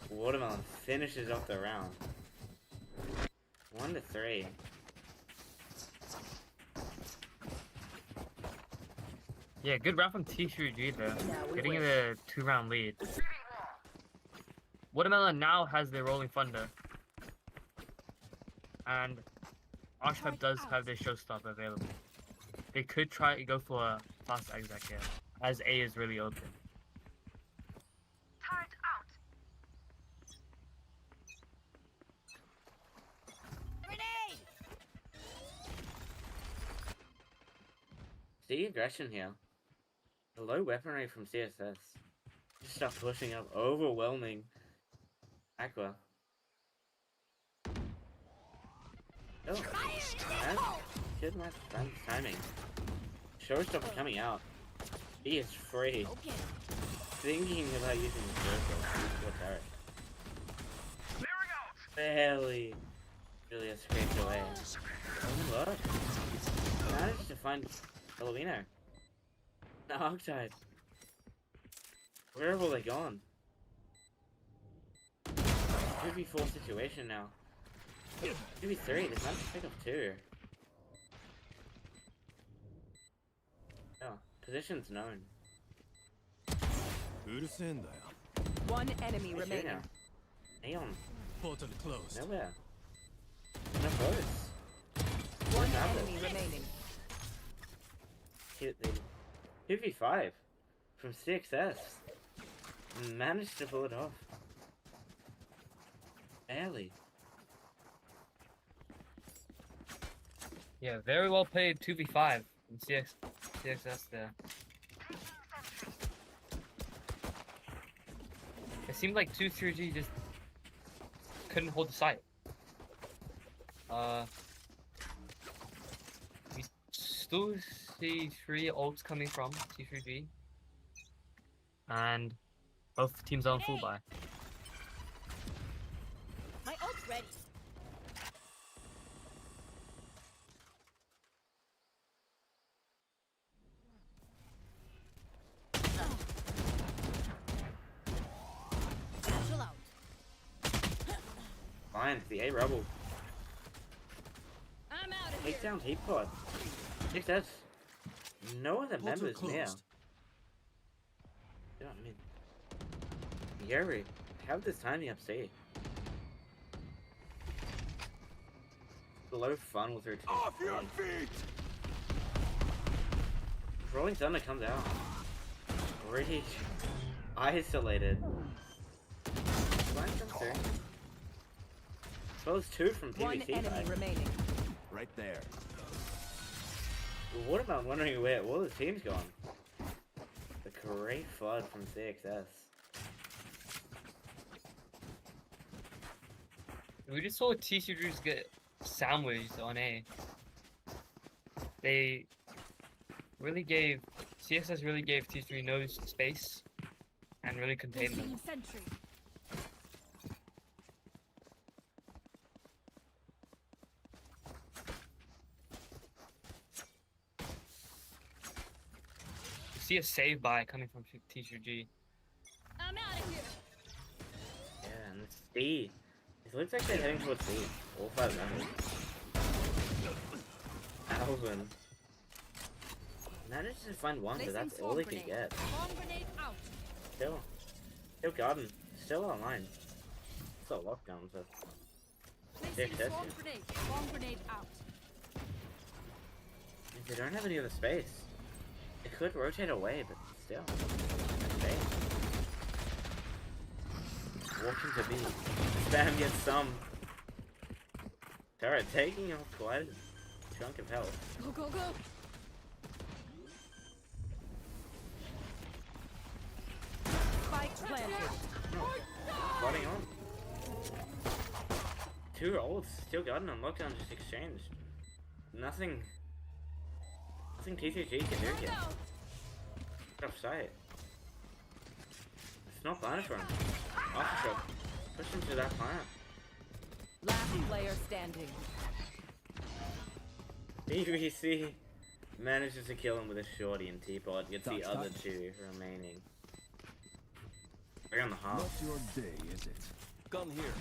Speaker 1: Watermelon finishes off the round. 1-3.
Speaker 2: Yeah, good round from T3G there.
Speaker 7: Now we
Speaker 2: Getting
Speaker 7: win.
Speaker 2: the 2-round lead. Watermelon now has the Rolling Thunder. And Archetype does have their showstopper available. They could try to go for a fast exec here, as A is really open.
Speaker 6: Grenade!
Speaker 1: The aggression here. The low weaponry from CSS. Just start pushing up. Overwhelming. Aqua. Oh, man. Good match. Fun timing. Showstopper coming out. He is free.
Speaker 6: Okay.
Speaker 1: Thinking about using the circle. What turret? Barely. Really scraped away. Oh, look. Managed to find Eloino. The Archetype. Where have all they gone? 2v4 situation now. 2v3, they managed to pick up 2. Yeah, position's known.
Speaker 7: One enemy
Speaker 1: Where's
Speaker 7: remaining.
Speaker 1: now? Neon,
Speaker 5: Portal closed.
Speaker 1: nowhere. No boats.
Speaker 7: One
Speaker 1: Double.
Speaker 7: enemy remaining.
Speaker 1: Hit the 2v5 from CXS. Managed to pull it off. Barely.
Speaker 2: Yeah, very well played 2v5 from CXS there. It seemed like 2-3G just couldn't hold the site. We still see 3 ults coming from T3G. And both teams are on full buy.
Speaker 6: My ult's ready. Satchel out.
Speaker 1: Finds the A rebel.
Speaker 6: I'm out of
Speaker 1: Takes
Speaker 6: here.
Speaker 1: down Heat Pod. CXS. No other
Speaker 5: Portal
Speaker 1: members now.
Speaker 5: closed.
Speaker 1: Yeah, I mean, Yuri, have this timing up C. Below fun with her team.
Speaker 5: Off your feet!
Speaker 1: Rolling Thunder comes out. Already isolated. Blind comes through. As well as 2 from
Speaker 7: One
Speaker 1: PVC
Speaker 7: enemy
Speaker 1: side.
Speaker 7: remaining.
Speaker 5: Right there.
Speaker 1: What about wondering where all the team's gone? The great flood from CXS.
Speaker 2: We just saw T3G get sandwiched on A. They really gave CXS really gave T3 no space and really contained them.
Speaker 6: Placing sentry.
Speaker 2: You see a save by coming from T3G.
Speaker 6: I'm out of here.
Speaker 1: Yeah, and it's D. It looks like they're heading towards D. All 5 members. Alvin. Managed to find one, but that's all they could get.
Speaker 6: Bomb grenade out.
Speaker 1: Still garden. Still online. Still lockdown, so.
Speaker 6: Placing
Speaker 1: CXS,
Speaker 6: swarm
Speaker 1: yeah.
Speaker 6: grenade. Bomb grenade out.
Speaker 1: They don't have any other space. It could rotate away, but still. Okay. Walk into B. Spam gets some. Alright, taking off quite a chunk of health.
Speaker 6: Go, go, go.
Speaker 7: Spike planted.
Speaker 1: Flooding on. 2 ults, still gotten on lockdown, just exchanged. Nothing T3G can do here. Off sight. It's not blind for him. Aftershock. Push him to that plant.
Speaker 7: Last player standing.
Speaker 1: BBC manages to kill him with a shorty and teapot, gets the other 2 remaining. We're on the half.
Speaker 5: Not your day, is it? Gun here.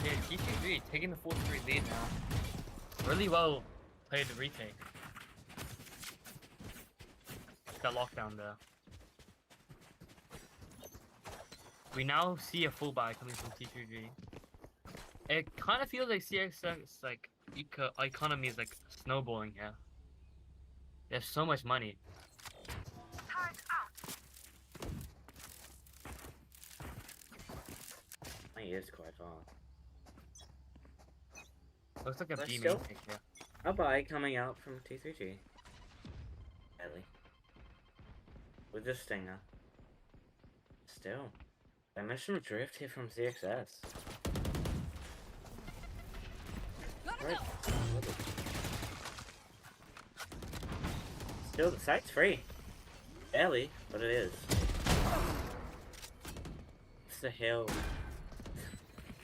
Speaker 2: Yeah, T3G taking the 4-3 lead now. Really well played the retake. Got lockdown there. We now see a full buy coming from T3G. It kind of feels like CXS like economy is like snowballing here. There's so much money.
Speaker 1: He is quite far.
Speaker 2: Looks like a
Speaker 1: Let's
Speaker 2: B
Speaker 1: go.
Speaker 2: main pick here.
Speaker 1: A buy coming out from T3G. Barely. With the stinger. Still. I mentioned a drift here from CXS. Right. Still, the site's free. Barely, but it is. It's the hill.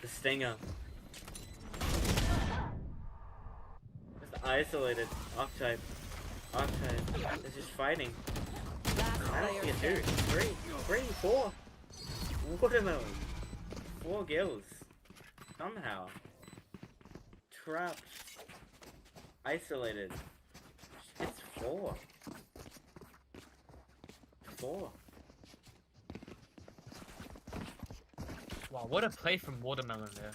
Speaker 1: The stinger. It's the isolated. Archetype. Archetype. It's just fighting.
Speaker 7: Last
Speaker 1: I don't
Speaker 7: player
Speaker 1: see a 2.
Speaker 7: standing.
Speaker 1: 3, 4. Watermelon. 4 gills. Somehow. Trapped. Isolated. It's 4. 4.
Speaker 2: Wow, what a play from Watermelon there.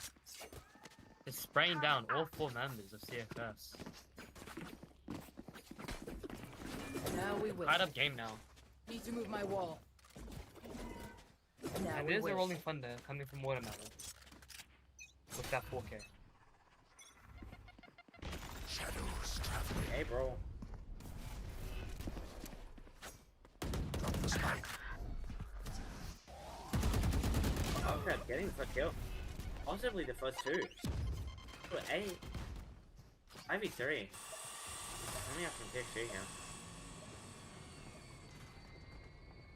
Speaker 2: It's spraying down all 4 members of CXS.
Speaker 7: Now we will.
Speaker 2: Tied up game now.
Speaker 7: Need to move my wall. Now
Speaker 2: And
Speaker 7: we
Speaker 2: there's a
Speaker 7: wish.
Speaker 2: rolling thunder coming from Watermelon. With that 4K.
Speaker 5: Shadows traveling.
Speaker 1: Hey, bro.
Speaker 5: Drop the spike.
Speaker 1: Oh, crap, getting the first kill. Possibly the first 2. But 8. 5v3. Coming up from T3G now.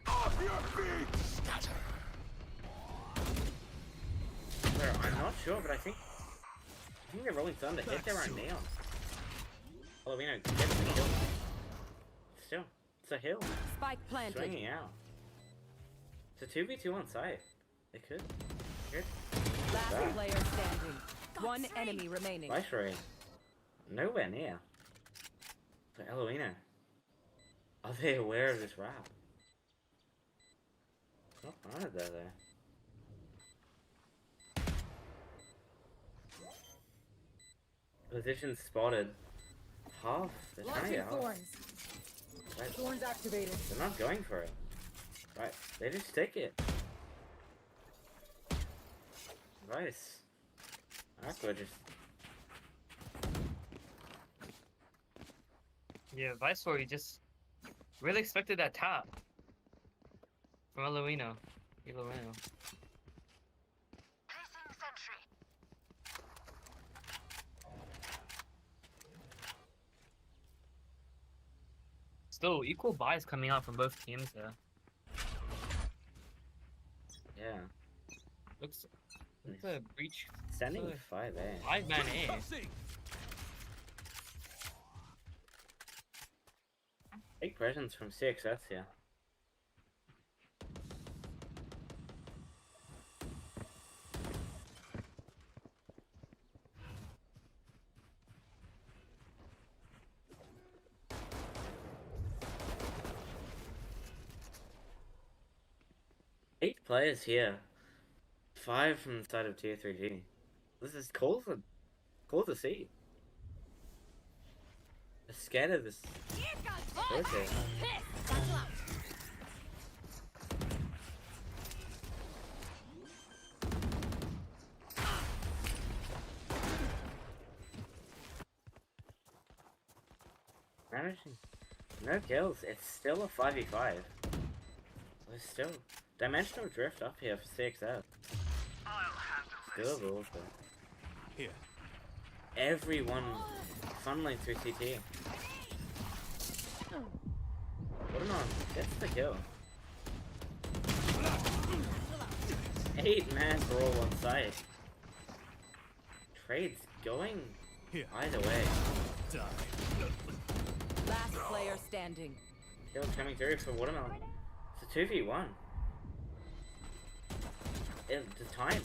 Speaker 5: Off your feet! Scatter.
Speaker 1: Where, I'm not sure, but I think they're rolling thunder. Hit their own neon. Although we know gets the kill. Still, it's a hill.
Speaker 7: Spike planted.
Speaker 1: Swinging out. It's a 2v2 on site. They could. Good.
Speaker 7: Last
Speaker 1: Back.
Speaker 7: player standing. One enemy remaining.
Speaker 1: Viceroy. Nowhere near. But Eloina. Are they aware of this rap? Not planted there though. Position spotted. Half. They're trying to get half. Right.
Speaker 4: Thorns activated.
Speaker 1: They're not going for it. Right. They just stick it. Nice. Aqua just.
Speaker 2: Yeah, Viceroy just really expected that tap from Eloino. still equal buys coming out from both teams there.
Speaker 1: Yeah.
Speaker 2: Looks a breach.
Speaker 1: Standing
Speaker 2: Good.
Speaker 1: 5A.
Speaker 2: 5-man A.
Speaker 5: Tossing.
Speaker 1: Big presence from CXS here. Eight players here. 5 from the side of T3G. This is cool to see. I'm scared of this. Okay. Managing. No kills. It's still a 5v5. There's still dimensional drift up here for CXS. Doable also.
Speaker 5: Here.
Speaker 1: Everyone funneling through CT. Watermelon gets the kill. 8 man for all on site. Trades going
Speaker 5: Here.
Speaker 1: either way.
Speaker 5: Die.
Speaker 7: Last player standing.
Speaker 1: Kills coming through for Watermelon. It's a 2v1. The time.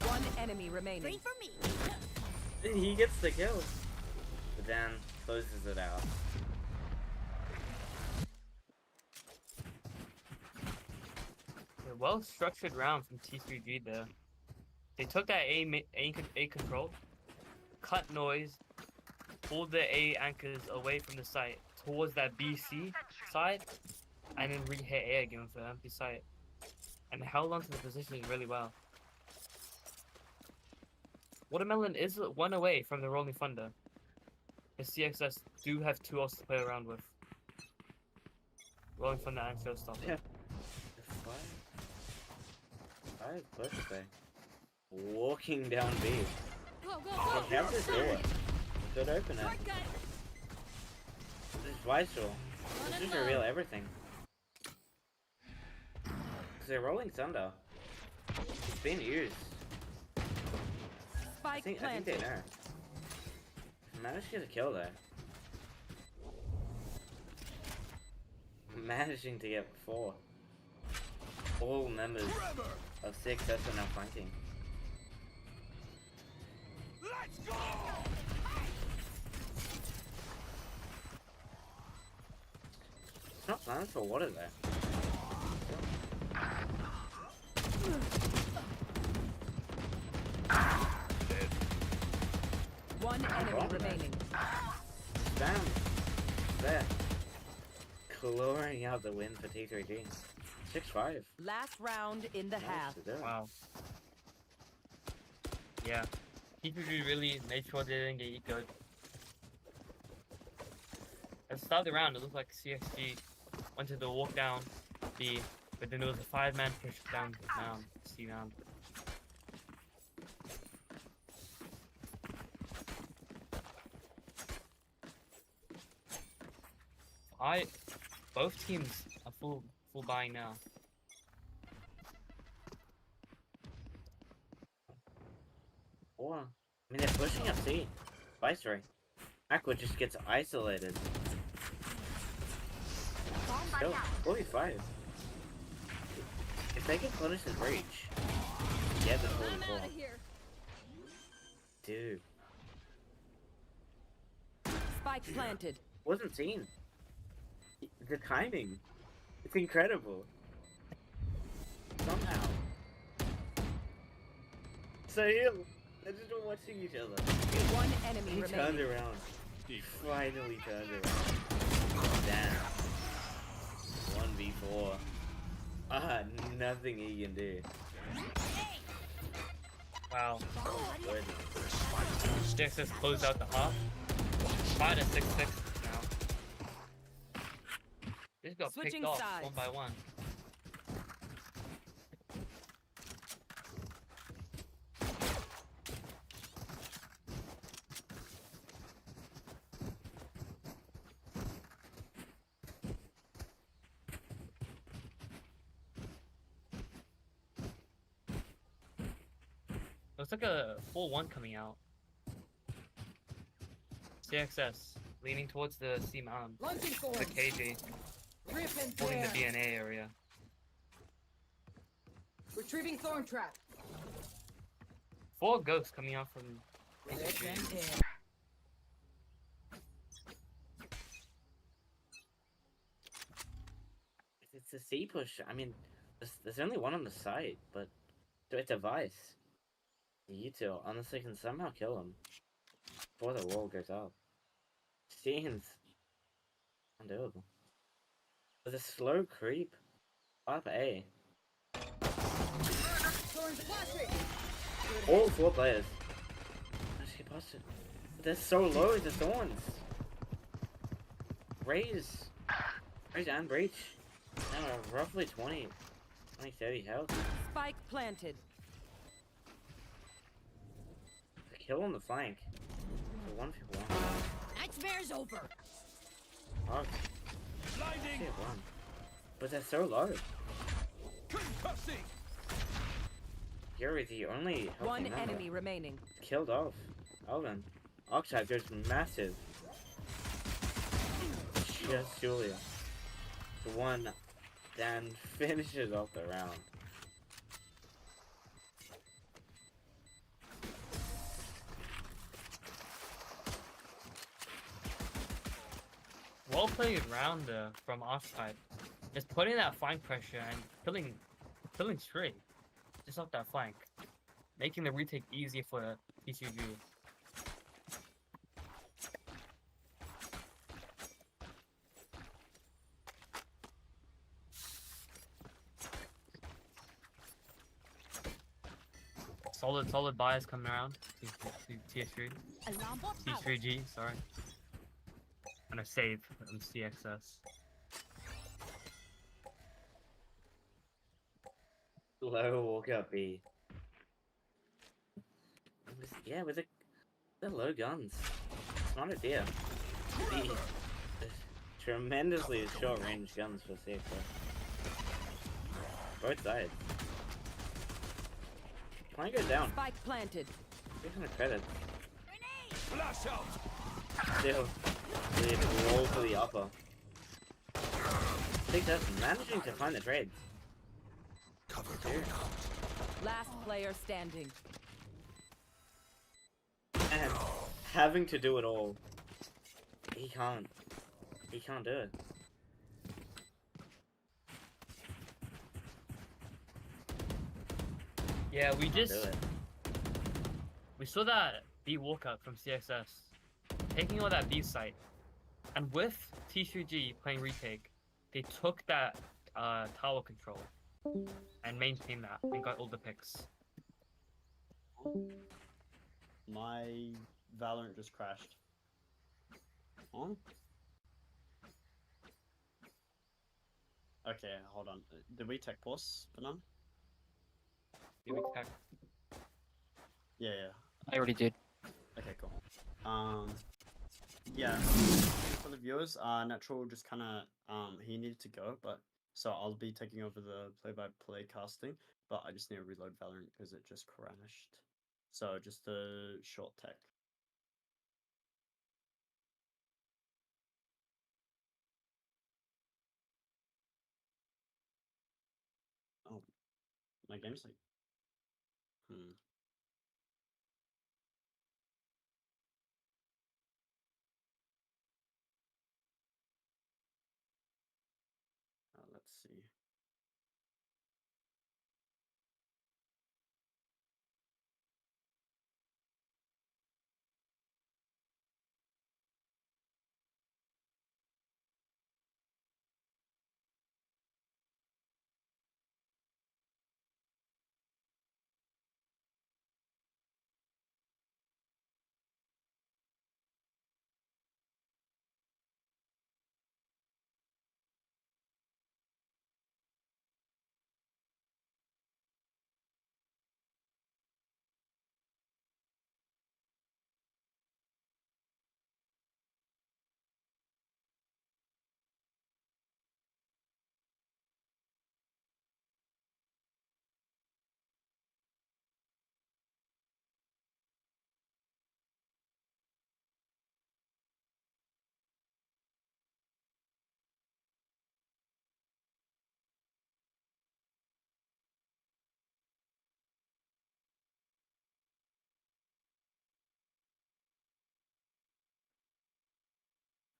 Speaker 7: One enemy remaining.
Speaker 6: for me.
Speaker 1: He gets the kill. But then closes it out.
Speaker 2: A well-structured round from T3G there. They took that A control, cut noise, pulled the A anchors away from the site towards that BC side, and then re-hit A again for empty site. And held onto the position really well. Watermelon is 1 away from the Rolling Thunder. The CXS do have 2 else to play around with. Rolling Thunder and Showstopper.
Speaker 1: Yeah. Five birthday. Walking down B.
Speaker 6: Go, go,
Speaker 1: Oh,
Speaker 6: go.
Speaker 1: have this door. Could open it.
Speaker 6: Shortcut.
Speaker 1: This is vital. This is reveal everything. Because they're rolling thunder. It's being used. I
Speaker 7: Spike
Speaker 1: think
Speaker 7: planted.
Speaker 1: they know. Managed to get a kill there. Managing to get 4. All members of CXS are now flanking.
Speaker 5: Let's go.
Speaker 1: It's not planned for water though.
Speaker 7: One enemy
Speaker 1: Oh,
Speaker 7: remaining.
Speaker 1: Damn. There. Clawing out the win for T3G. 6-5.
Speaker 7: Last round in the
Speaker 1: Nice
Speaker 7: half.
Speaker 1: to do.
Speaker 2: Wow. Yeah. T3G really made sure they didn't get ecoed. At the start of the round, it looked like CXG wanted to walk down B, but then there was a 5-man push down round, C round. Both teams are full buying now.
Speaker 1: Or, I mean, they're pushing up C. Viceroy. Aqua just gets isolated. Still, 45. If they can punish his reach, get the
Speaker 6: I'm
Speaker 1: 44.
Speaker 6: out of here.
Speaker 1: Dude,
Speaker 7: Spike planted.
Speaker 1: wasn't seen. The timing, it's incredible. Somehow. So they're just watching each other.
Speaker 7: One enemy
Speaker 1: He turned
Speaker 7: remaining.
Speaker 1: around. He finally turned around. Damn. 1v4. Nothing he can do.
Speaker 2: Wow.
Speaker 1: Good.
Speaker 2: CXS closed out the half. 5-6-6 now. This got
Speaker 7: Switching
Speaker 2: picked off
Speaker 7: sides.
Speaker 2: 1 by 1. Looks like a full one coming out. CXS leaning towards the C mountain.
Speaker 4: Launching
Speaker 2: The
Speaker 4: forward.
Speaker 2: KG
Speaker 4: Rip and
Speaker 2: holding the
Speaker 4: tear.
Speaker 2: DNA area.
Speaker 4: Retrieving thorn trap.
Speaker 2: 4 ghosts coming out from
Speaker 4: Rip
Speaker 2: T3G.
Speaker 4: and tear.
Speaker 1: It's a C push. I mean, there's only one on the site, but it's a vice. You two, unless they can somehow kill him before the wall goes up. Seems undoable. With a slow creep up A.
Speaker 4: Thorns flashing.
Speaker 1: All 4 players. Actually busted. They're so low, the thorns. Raise and breach. Now roughly 20, 30 health.
Speaker 7: Spike planted.
Speaker 1: A kill on the flank. So 1v1.
Speaker 6: Nightmare's over.
Speaker 1: Oh,
Speaker 5: Blinding.
Speaker 1: shit, 1. But they're so low.
Speaker 5: Concussing.
Speaker 1: You're the only healthy
Speaker 7: One
Speaker 1: member.
Speaker 7: enemy remaining.
Speaker 1: Killed off. Alvin. Archetype goes massive. Just Julia. The one then finishes off the round.
Speaker 2: Well played round from Archetype. Just putting that flank pressure and killing straight. Just off that flank. Making the retake easier for T3G. Solid bias coming around. T3.
Speaker 6: Alarm bot out.
Speaker 2: T3G, sorry. And a save on CXS.
Speaker 1: Low walk up B. Yeah, with the low guns. Smart idea. The tremendously short range guns for CXS. Both sides. Can I go down?
Speaker 7: Spike planted.
Speaker 1: Give him the credit.
Speaker 5: Flash out.
Speaker 1: Still, they roll to the upper. CXS managing to find the trades.
Speaker 5: Cover
Speaker 1: Dude.
Speaker 7: Last player standing.
Speaker 1: And having to do it all. He can't do it.
Speaker 2: Yeah, we
Speaker 1: Can't
Speaker 2: just
Speaker 1: do it.
Speaker 2: we saw that B walkout from CXS taking on that B site, and with T3G playing retake, they took that tower control and maintained that and got all the picks.
Speaker 3: My Valorant just crashed. On? Okay, hold on. Did we tech pause for none?
Speaker 2: Did we tech?
Speaker 3: Yeah.
Speaker 9: I already did.
Speaker 3: Okay, cool. Yeah. For the viewers, Natural just kind of he needed to go, but so I'll be taking over the play-by-play casting, but I just need to reload Valorant because it just crashed. So just a short tech. Oh, my game's like. Let's see.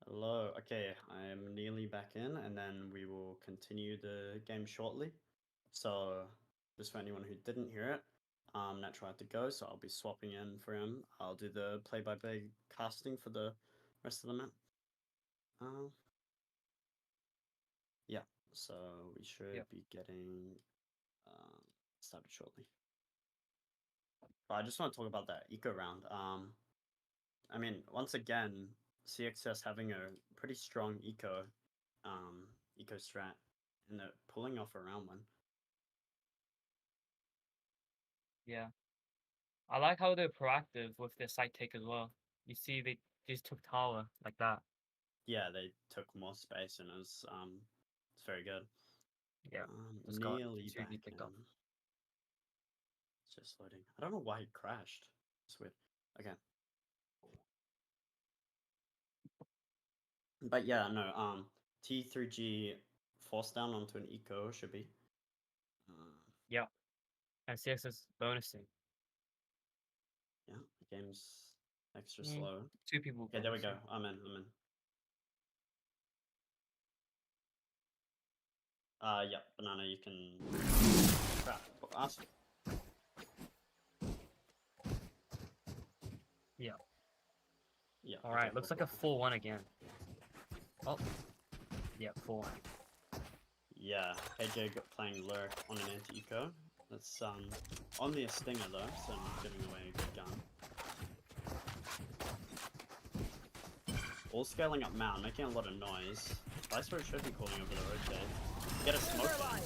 Speaker 3: Hello. Okay, I am nearly back in, and then we will continue the game shortly. So, just for anyone who didn't hear it, Natural had to go, so I'll be swapping in for him. I'll do the play-by-play casting for the rest of the map. Yeah. So we should be getting started shortly. But I just want to talk about that eco round. I mean, once again, CXS having a pretty strong eco strat, and they're pulling off a round one.
Speaker 2: Yeah. I like how they're proactive with their site take as well. You see, they just took tower like that.
Speaker 3: Yeah, they took more space, and it's very good.
Speaker 2: Yeah. Just got
Speaker 3: Nearly
Speaker 2: T3G
Speaker 3: back
Speaker 2: picked
Speaker 3: in.
Speaker 2: up.
Speaker 3: It's just loading. I don't know why it crashed. It's weird. Okay. But yeah, no, T3G forced down onto an eco should be.
Speaker 2: Yeah. And CXS bonusing.
Speaker 3: Yeah, the game's extra
Speaker 2: Mm,
Speaker 3: slow.
Speaker 2: 2 people.
Speaker 3: Okay, there we go.
Speaker 2: bonusing.
Speaker 3: I'm in. Yeah, banana, you can. Crap. Ask.
Speaker 2: Yeah.
Speaker 3: Yeah.
Speaker 2: All right.
Speaker 3: okay,
Speaker 2: Looks
Speaker 3: cool,
Speaker 2: like a
Speaker 3: cool.
Speaker 2: 4-1 again. Oh. Yeah, 4-1.
Speaker 3: Yeah, KJ playing Lurk on an anti-eco. That's only a stinger though, so not giving away a good gun. All scaling up mound, making a lot of noise. Viceroy should be calling over the rotate. Get a smoke in.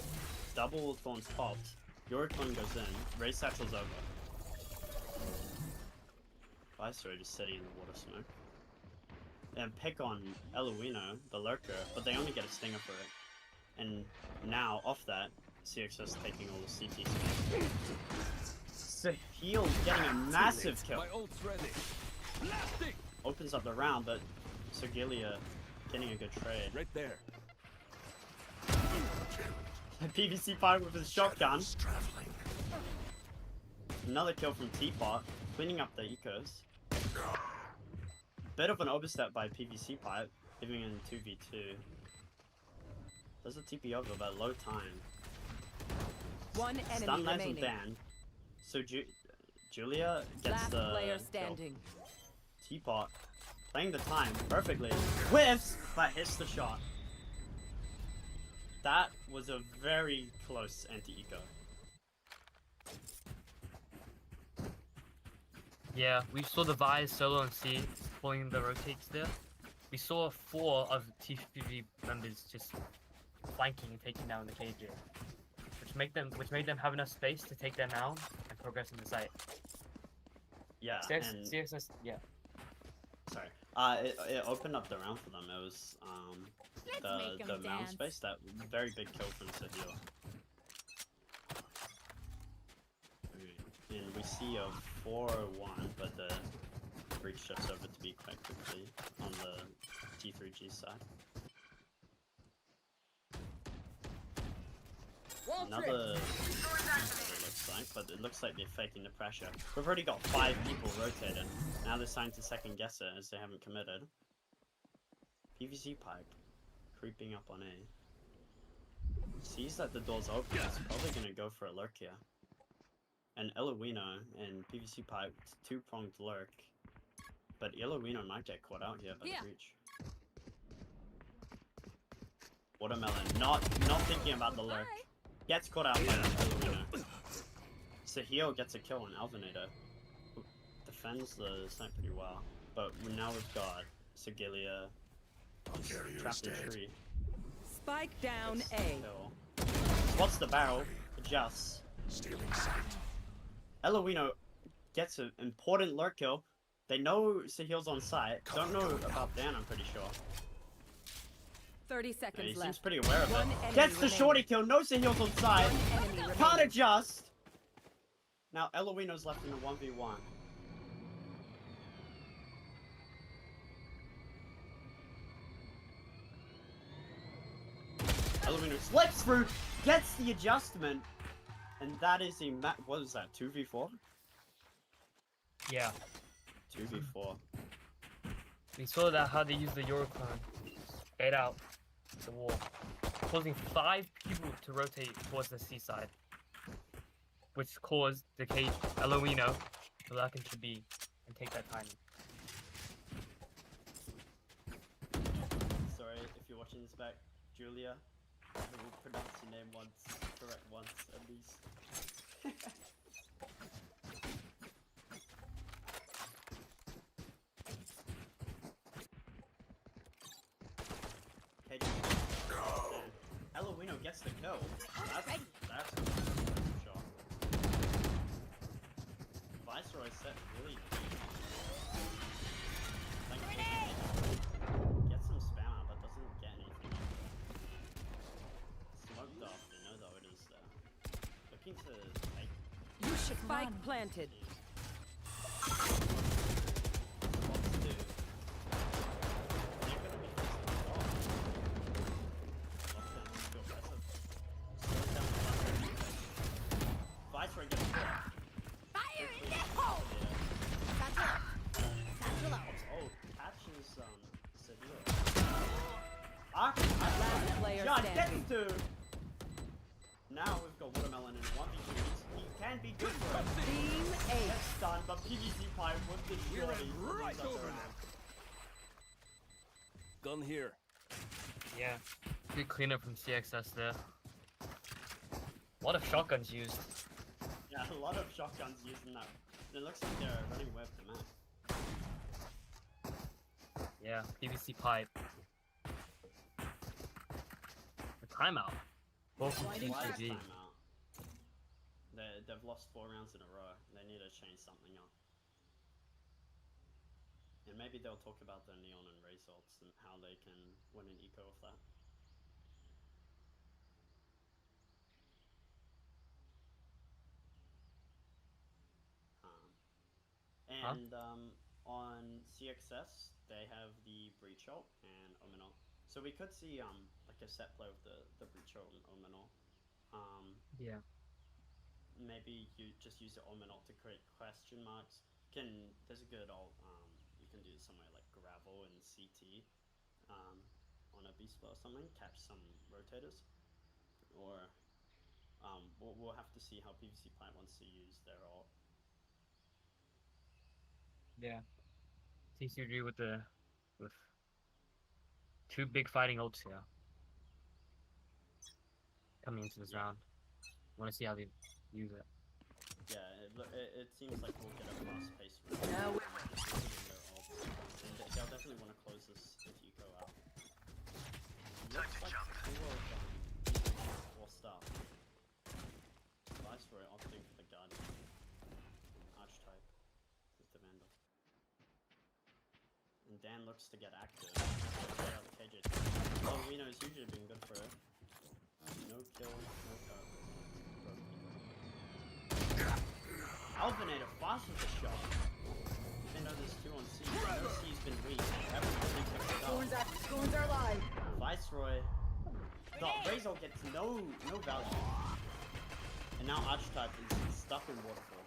Speaker 3: Double thorns popped. Yoricon goes in. Ray satchel's over. Viceroy just sitting in the water smoke. And pick on Eluino, the lurker, but they only get a stinger for it. And now, off that, CXS taking all the CT space. Sahil getting a massive kill.
Speaker 5: My ult's ready. Blasting!
Speaker 3: Opens up the round, but Sogilia getting a good trade.
Speaker 5: Right there.
Speaker 3: PVC pipe with his shotgun. Another kill from Teapot, cleaning up the ecos. Bit of an overstep by PVC pipe, giving in 2v2. Does a TP over, but low time.
Speaker 7: One enemy
Speaker 3: Stun lands
Speaker 7: remaining.
Speaker 3: banned. So Julia gets
Speaker 7: Last
Speaker 3: the
Speaker 7: player
Speaker 3: kill.
Speaker 7: standing.
Speaker 3: Teapot playing the time perfectly. Whiffs, but hits the shot. That was a very close anti-eco.
Speaker 2: Yeah, we saw the Vi's solo and C pulling the rotates there. We saw 4 of T3G members just flanking and taking down the KJ, which made them have enough space to take them out and progress in the site.
Speaker 3: Yeah, and
Speaker 2: CXS, yeah.
Speaker 3: sorry. It opened up the round for them. It was the mound space, that very big kill from Sahil. And we see a 4-1, but the breach shifts over to be quite quickly on the T3G side. Another it looks like, but it looks like they're faking the pressure. We've already got 5 people rotated. Now they're starting to second guess it as they haven't committed. PVC pipe creeping up on A. Sees that the door's open, he's probably gonna go for a lurk here. And Eluino and PVC pipe 2-pronged lurk. But Eluino might get caught out here by the breach. Watermelon, not thinking about the lurk. Gets caught out by Eluino. Sahil gets a kill on Alvinator. Defends the site pretty well. But now we've got Sigilia trapped in tree.
Speaker 7: Spike down
Speaker 3: Gets the
Speaker 7: A.
Speaker 3: kill. Spots the barrel, adjusts. Eluino gets an important lurk kill. They know Sahil's on site. Don't know about Dan, I'm pretty sure.
Speaker 7: 30 seconds
Speaker 3: He
Speaker 7: left.
Speaker 3: seems pretty aware of
Speaker 7: One
Speaker 3: it.
Speaker 7: enemy
Speaker 3: Gets the
Speaker 7: remaining.
Speaker 3: shorty kill. No Sahil's on site.
Speaker 7: One enemy
Speaker 3: Can't
Speaker 7: remaining.
Speaker 3: adjust. Now Eluino's left in a 1v1. Eluino slips through, gets the adjustment, and that is a what is that? 2v4?
Speaker 2: Yeah.
Speaker 3: 2v4.
Speaker 2: We saw that how they use the Euroclone. Bait out the wall. Causing 5 people to rotate towards the seaside. Which caused the cage Eloino to lock into B and take that timing.
Speaker 3: Sorry if you're watching this back, Julia. I will pronounce your name correct once at least. KJ. Eloino gets the kill. That's a good shot. Viceroy set really deep. Like, gets some spam out, but doesn't get anything. Smoked off, they know the Odin's there. Looking to take
Speaker 4: You should
Speaker 7: Spike
Speaker 4: run.
Speaker 7: planted.
Speaker 3: spots too. They're gonna be facing the ball. Lockdown, too aggressive. Slows down the left. Viceroy gets hit.
Speaker 6: Fire in the hole! Satchel out. Satchel out.
Speaker 3: Oh, catches severe.
Speaker 7: Last player
Speaker 3: John
Speaker 7: standing.
Speaker 3: gets to. Now we've got Watermelon in 1v2. He can be good for it.
Speaker 7: Team A.
Speaker 3: Gets stunned, but PVC pipe with the shorty.
Speaker 5: right over Gun here.
Speaker 2: Yeah. Good cleanup from CXS there. A lot of shotguns used.
Speaker 3: Yeah, a lot of shotguns using that. It looks like they're running away with the map.
Speaker 2: Yeah, PVC pipe. The timeout. Both from
Speaker 3: Why is
Speaker 2: T3G.
Speaker 3: timeout? They've lost 4 rounds in a row. They need to change something up. And maybe they'll talk about the Neon and results and how they can win an eco of that. And on CXS, they have the Breach ult and Omen ult. So we could see like a set play with the Breach ult and Omen ult.
Speaker 2: Yeah.
Speaker 3: Maybe you just use the Omen ult to create question marks. There's a good ult. You can do it somewhere like Gravel and CT on a B-split or something. Catch some rotators, or we'll have to see how PVC Plant wants to use their ult.
Speaker 2: Yeah. T3G with 2 big fighting ults here. Coming into this round. Want to see how they use it.
Speaker 3: Yeah, it seems like we'll get a fast-paced round.
Speaker 4: Now we're
Speaker 3: And they'll definitely want to close this if you go out. Looks like two of forced up. Viceroy opting for the Guardian. Archetype with the Vandal. And Dan looks to get active. Get out the KJ. Oh, we know it's usually been good for it. No kill, no cut. Alvinator fast with the shot. Even though there's 2 on C, no C's been reached. Everybody picks it up.
Speaker 4: Spoons are live.
Speaker 3: Viceroy. The Razor gets no value. And now Archetype is stuck in Waterfall.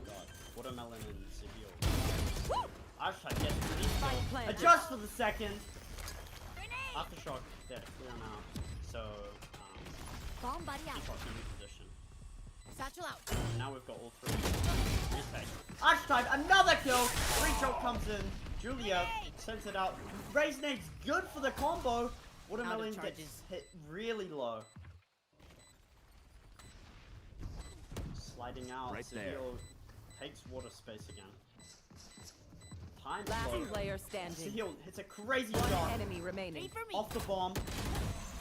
Speaker 3: God. Watermelon and Seville. Archetype gets
Speaker 7: Spike
Speaker 3: the
Speaker 7: planted.
Speaker 3: adjust for the second. Aftershock, dead. Clear him out. So,
Speaker 6: Bomb buddy out.
Speaker 3: Peacock in position.
Speaker 6: Satchel out.
Speaker 3: And now we've got all 3. Retake. Archetype, another kill! Rachel comes in. Julia sends it out. Raise Nade's good for the combo. Watermelon gets
Speaker 6: charges.
Speaker 3: hit really low. Sliding out.
Speaker 5: Right there.
Speaker 3: Sahil takes water space again. Time
Speaker 7: Last
Speaker 3: low.
Speaker 7: player standing.
Speaker 3: Sahil hits a crazy
Speaker 7: One
Speaker 3: shot
Speaker 7: enemy remaining.
Speaker 6: Wait for me.
Speaker 3: off the bomb.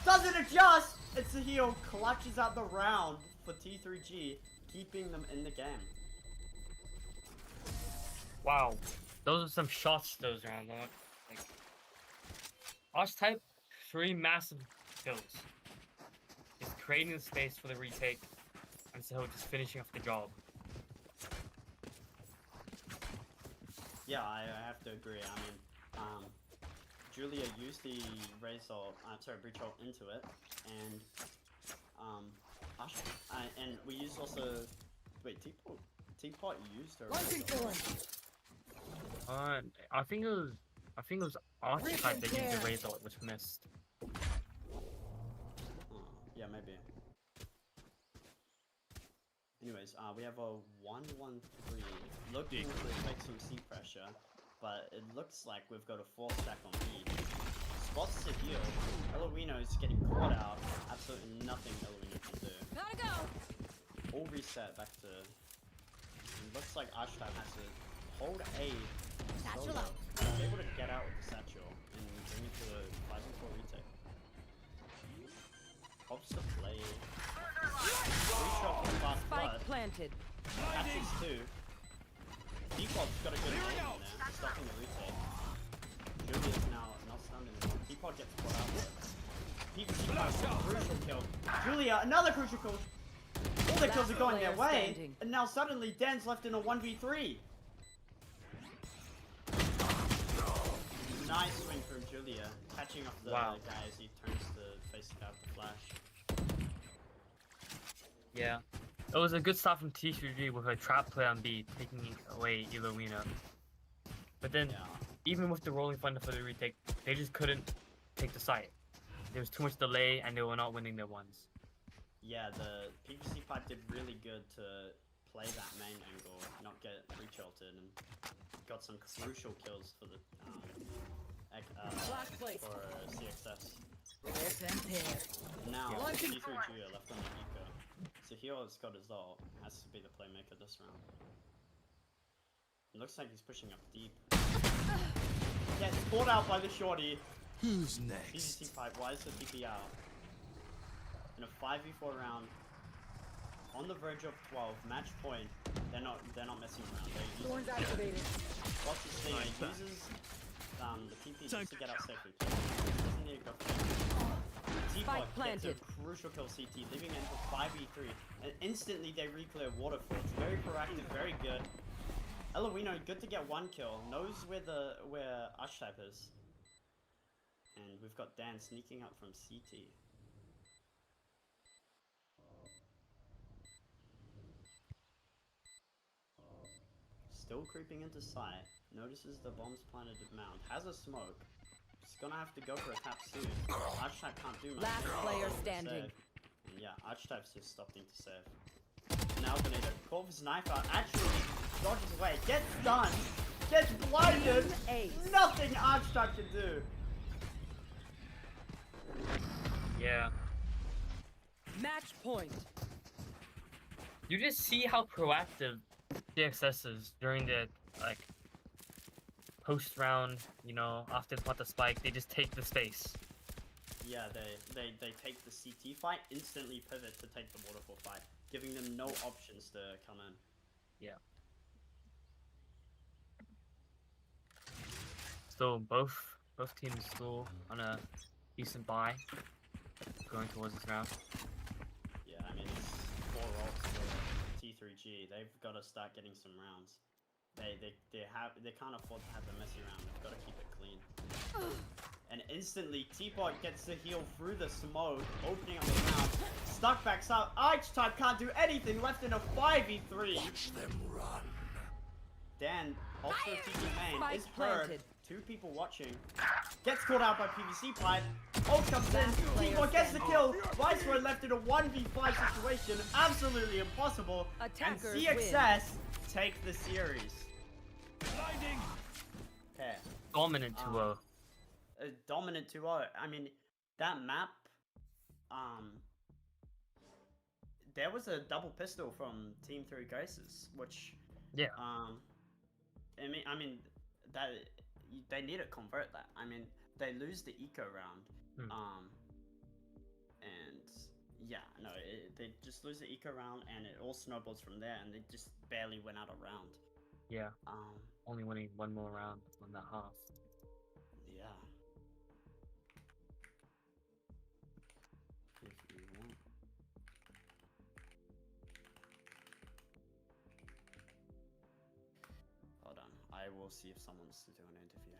Speaker 3: Doesn't adjust! And Sahil clutches out the round for T3G, keeping them in the game.
Speaker 2: Wow. Those are some shots those rounds. Like, Archetype, 3 massive kills. Just creating the space for the retake, and so just finishing off the job.
Speaker 3: Yeah, I have to agree. I mean, Julia used the Breach ult into it, and and we used also. Wait, T-Pool Teapot used her.
Speaker 4: Launching thorn.
Speaker 2: I think it was Archetype that used the Razor, which missed.
Speaker 3: Yeah, maybe. Anyways, we have a 1-1-3. Looking to take some C pressure, but it looks like we've got a 4-stack on B. Spots to heal. Eloino is getting caught out. Absolutely nothing Eloino can do.
Speaker 6: Gotta go.
Speaker 3: All reset back to... It looks like Archetype has to hold A.
Speaker 6: Satchel
Speaker 3: solo.
Speaker 6: out.
Speaker 3: He's able to get out with the satchel and bring it to a 5-4 retake. Hops to play. 3-shot from fast
Speaker 7: Spike
Speaker 3: blood.
Speaker 7: planted.
Speaker 3: Catches 2. Depot's got a good aim in there, stopping the retake. Julia's now not stunned anymore. Depot gets caught out with it. Crucial kill. Julia, another crucial kill. All their kills are going their
Speaker 7: Last player
Speaker 3: way,
Speaker 7: standing.
Speaker 3: and now suddenly Dan's left in a 1v3. Nice swing from Julia, catching up the
Speaker 2: Wow.
Speaker 3: guy as he turns to face out the flash.
Speaker 2: Yeah. It was a good start from T3G with a trap play on B, taking away Eloino. But then,
Speaker 3: Yeah.
Speaker 2: even with the rolling thunder for the retake, they just couldn't take the site. There was too much delay, and they were not winning their ones.
Speaker 3: Yeah, the PVC pipe did really good to play that main angle, not get re-ulted, and got some crucial kills for the
Speaker 4: Last place.
Speaker 3: for CXS.
Speaker 4: There's them there.
Speaker 3: Now
Speaker 4: Yeah. Launching
Speaker 3: T3G are left on the eco. So Hero's got his ult, has to be the playmaker this round. It looks like he's pushing up deep. Gets caught out by the shorty.
Speaker 5: Who's next?
Speaker 3: PVC pipe, why is the TP out? In a 5v4 round, on the verge of 12, match point. They're not messing around. They're
Speaker 4: Thorns
Speaker 3: using
Speaker 4: activated.
Speaker 3: what's his thing? He uses the TP just to get out safely. Doesn't need to go for Teapot gets a
Speaker 7: planted.
Speaker 3: crucial kill CT, leaving it for 5v3, and instantly they re-clear waterfalls. Very proactive, very good. Eloino, good to get 1 kill. Knows where Archetype is. And we've got Dan sneaking up from CT. Still creeping into sight. Notices the bombs planted at Mount. Has a smoke. Just gonna have to go for a tap soon. Archetype can't do much.
Speaker 7: Last player
Speaker 3: Save.
Speaker 7: standing.
Speaker 3: And yeah, Archetype's just stopping to save. Now gonna need a call his knife out. Actually, dodges away. Gets done. Gets blinded.
Speaker 7: Ace.
Speaker 3: Nothing Archetype can do.
Speaker 2: Yeah.
Speaker 7: Match point.
Speaker 2: You just see how proactive CXS is during the, like, post-round, you know, after they put the spike, they just take the space.
Speaker 3: Yeah, they take the CT fight, instantly pivot to take the waterfall fight, giving them no options to come in.
Speaker 2: Yeah. Still, both teams still on a decent buy going towards this round.
Speaker 3: Yeah, I mean, it's 4 ults for T3G. They've got to start getting some rounds. They can't afford to have a messy round. They've got to keep it clean. And instantly, Teapot gets the heal through the smoke, opening up the round. Stuck backs up. Archetype can't do anything. Left in a 5v3.
Speaker 5: Watch them run.
Speaker 3: Dan, also TP main,
Speaker 7: Spike
Speaker 3: is heard.
Speaker 7: planted.
Speaker 3: 2 people watching. Gets caught out by PVC pipe. Ult comes in.
Speaker 7: player
Speaker 3: Teapot gets the
Speaker 7: standing.
Speaker 3: kill. Viceroy left in a 1v5 situation. Absolutely impossible.
Speaker 7: Attackers
Speaker 3: and CXS take the series.
Speaker 5: Blinding.
Speaker 3: Okay.
Speaker 2: Dominant 2-0.
Speaker 3: A dominant 2-0. I mean, that map, there was a double pistol from Team 3 Graces, which,
Speaker 2: Yeah.
Speaker 3: I mean, that they need to convert that. I mean, they lose the eco round, and yeah, no, they just lose the eco round, and it all snowballs from there, and they just barely went out a round.
Speaker 2: Yeah. Only winning one more round on that half.
Speaker 3: Yeah. If you want. Hold on, I will see if someone's doing an interview.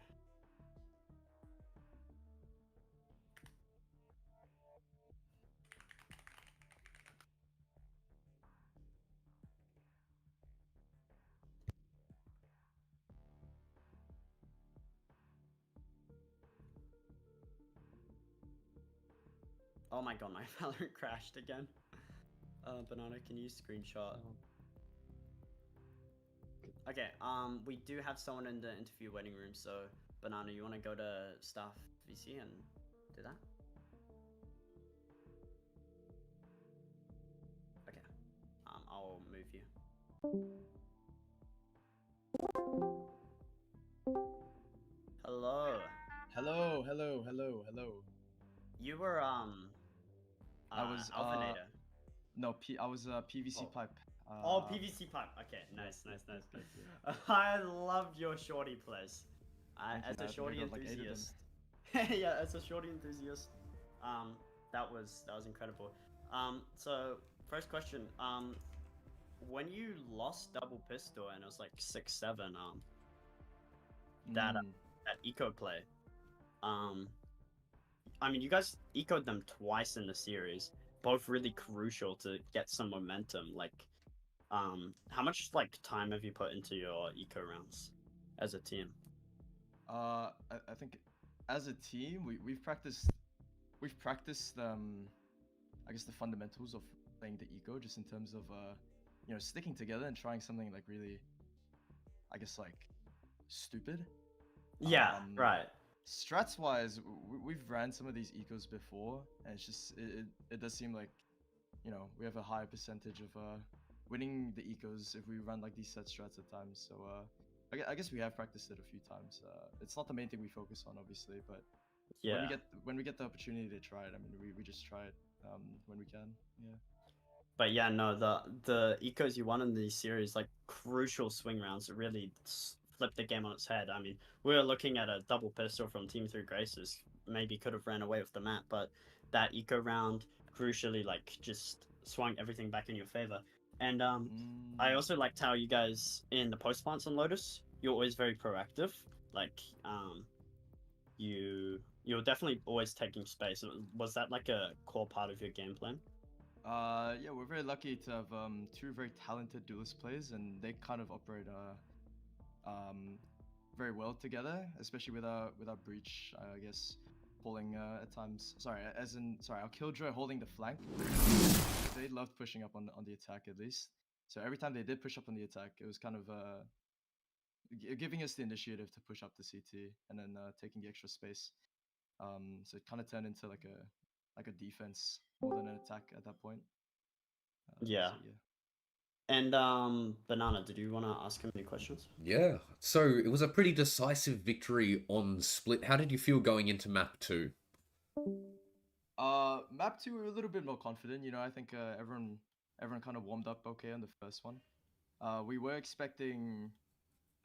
Speaker 3: Oh my god, my Valorant crashed again. Banana, can you screenshot? Okay, we do have someone in the interview waiting room, so Banana, you want to go to staff VC and do that? Okay, I'll move you. Hello.
Speaker 10: Hello.
Speaker 3: You were
Speaker 10: I was
Speaker 3: Alphinator.
Speaker 10: no, I was PVC
Speaker 3: Oh.
Speaker 10: pipe.
Speaker 3: PVC pipe. Okay, nice. I loved your shorty plays.
Speaker 10: Thank you,
Speaker 3: As a
Speaker 10: I think I
Speaker 3: shorty
Speaker 10: got, like, 8 of them.
Speaker 3: enthusiast. Yeah, as a shorty enthusiast. That was incredible. So first question. When you lost double pistol and it was like 6-7, that eco play. I mean, you guys ecoed them twice in the series, both really crucial to get some momentum. Like, how much like time have you put into your eco rounds as a team?
Speaker 10: I think as a team we've practiced I guess the fundamentals of playing the eco, just in terms of you know, sticking together and trying something like really, I guess, like stupid.
Speaker 3: Yeah, right.
Speaker 10: Strats wise, we've ran some of these ecos before, and it's just it does seem like, you know, we have a higher percentage of winning the ecos if we run like these set strats at times. So I guess we have practiced it a few times. It's not the main thing we focus on, obviously, but
Speaker 3: Yeah.
Speaker 10: when we get the opportunity to try it, I mean, we just try it when we can. Yeah.
Speaker 3: But yeah, no, the ecos you won in these series, like crucial swing rounds, really flipped the game on its head. I mean, we were looking at a double pistol from Team 3 Graces, maybe could have ran away with the map, but that eco round crucially like just swung everything back in your favor. And I also liked how you guys in the post plants on Lotus, you're always very proactive. Like you're definitely always taking space. Was that like a core part of your game plan?
Speaker 10: Yeah, we're very lucky to have two very talented duelist players, and they kind of operate very well together, especially with our breach, I guess, pulling at times. Sorry, our killjoy holding the flank. They loved pushing up on the attack, at least. So every time they did push up on the attack, it was kind of giving us the initiative to push up the CT and then taking the extra space. So it kind of turned into like a defense more than an attack at that point.
Speaker 3: Yeah.
Speaker 10: So, yeah.
Speaker 3: And Banana, did you want to ask him any questions?
Speaker 8: Yeah. So it was a pretty decisive victory on Split. How did you feel going into map 2?
Speaker 10: Map 2, we were a little bit more confident. You know, I think everyone kind of warmed up okay on the first one. We were expecting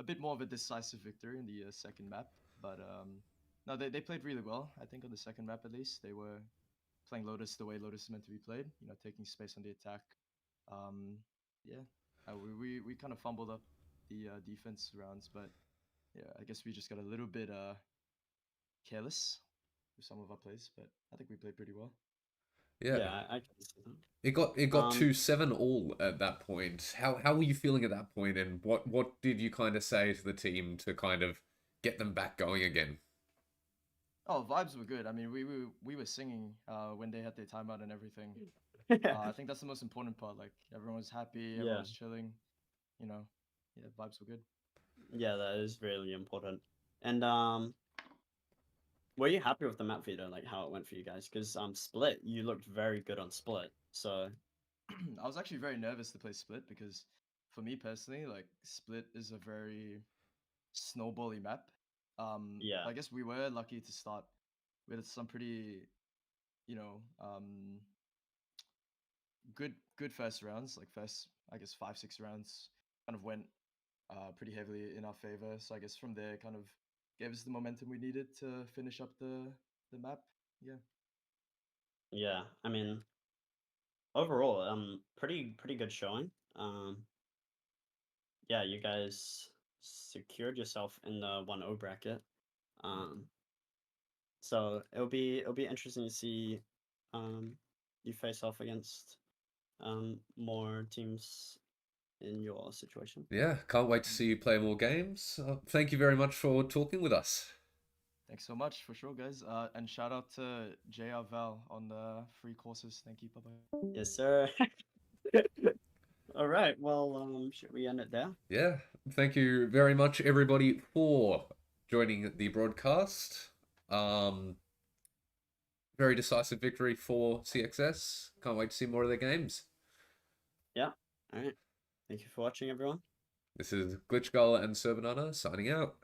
Speaker 10: a bit more of a decisive victory in the second map, but no, they played really well. I think on the second map, at least, they were playing Lotus the way Lotus is meant to be played. You know, taking space on the attack. Yeah, we kind of fumbled up the defense rounds, but yeah, I guess we just got a little bit careless with some of our plays, but I think we played pretty well.
Speaker 8: Yeah.
Speaker 3: I can see that.
Speaker 8: It got 2-7 all at that point. How were you feeling at that point, and what did you kind of say to the team to kind of get them back going again?
Speaker 10: Oh, vibes were good. I mean, we were singing when they had their timeout and everything. I think that's the most important part. Like, everyone was happy, everyone was chilling. You know, yeah, vibes were good.
Speaker 3: Yeah, that is really important. And were you happy with the map Vito, like how it went for you guys? Because Split, you looked very good on Split. So
Speaker 10: I was actually very nervous to play Split because, for me personally, like Split is a very snowbally map.
Speaker 3: yeah,
Speaker 10: I guess we were lucky to start with some pretty, you know, good first rounds. Like first, I guess 5-6 rounds kind of went pretty heavily in our favor. So I guess from there, kind of gave us the momentum we needed to finish up the map. Yeah.
Speaker 3: yeah. I mean, overall, pretty good showing. Yeah, you guys secured yourself in the 1-0 bracket. So it'll be interesting to see you face off against more teams in your situation.
Speaker 8: Yeah, can't wait to see you play more games. Thank you very much for talking with us.
Speaker 10: Thanks so much for sure, guys. And shout out to JR Val on the free courses. Thank you. Bye bye.
Speaker 3: Yes, sir. All right. Well, should we end it there?
Speaker 8: Yeah. Thank you very much, everybody, for joining the broadcast. Very decisive victory for CXS. Can't wait to see more of their games.
Speaker 3: Yeah. All right. Thank you for watching, everyone.
Speaker 8: This is Glitch Gull and Serbanana signing out.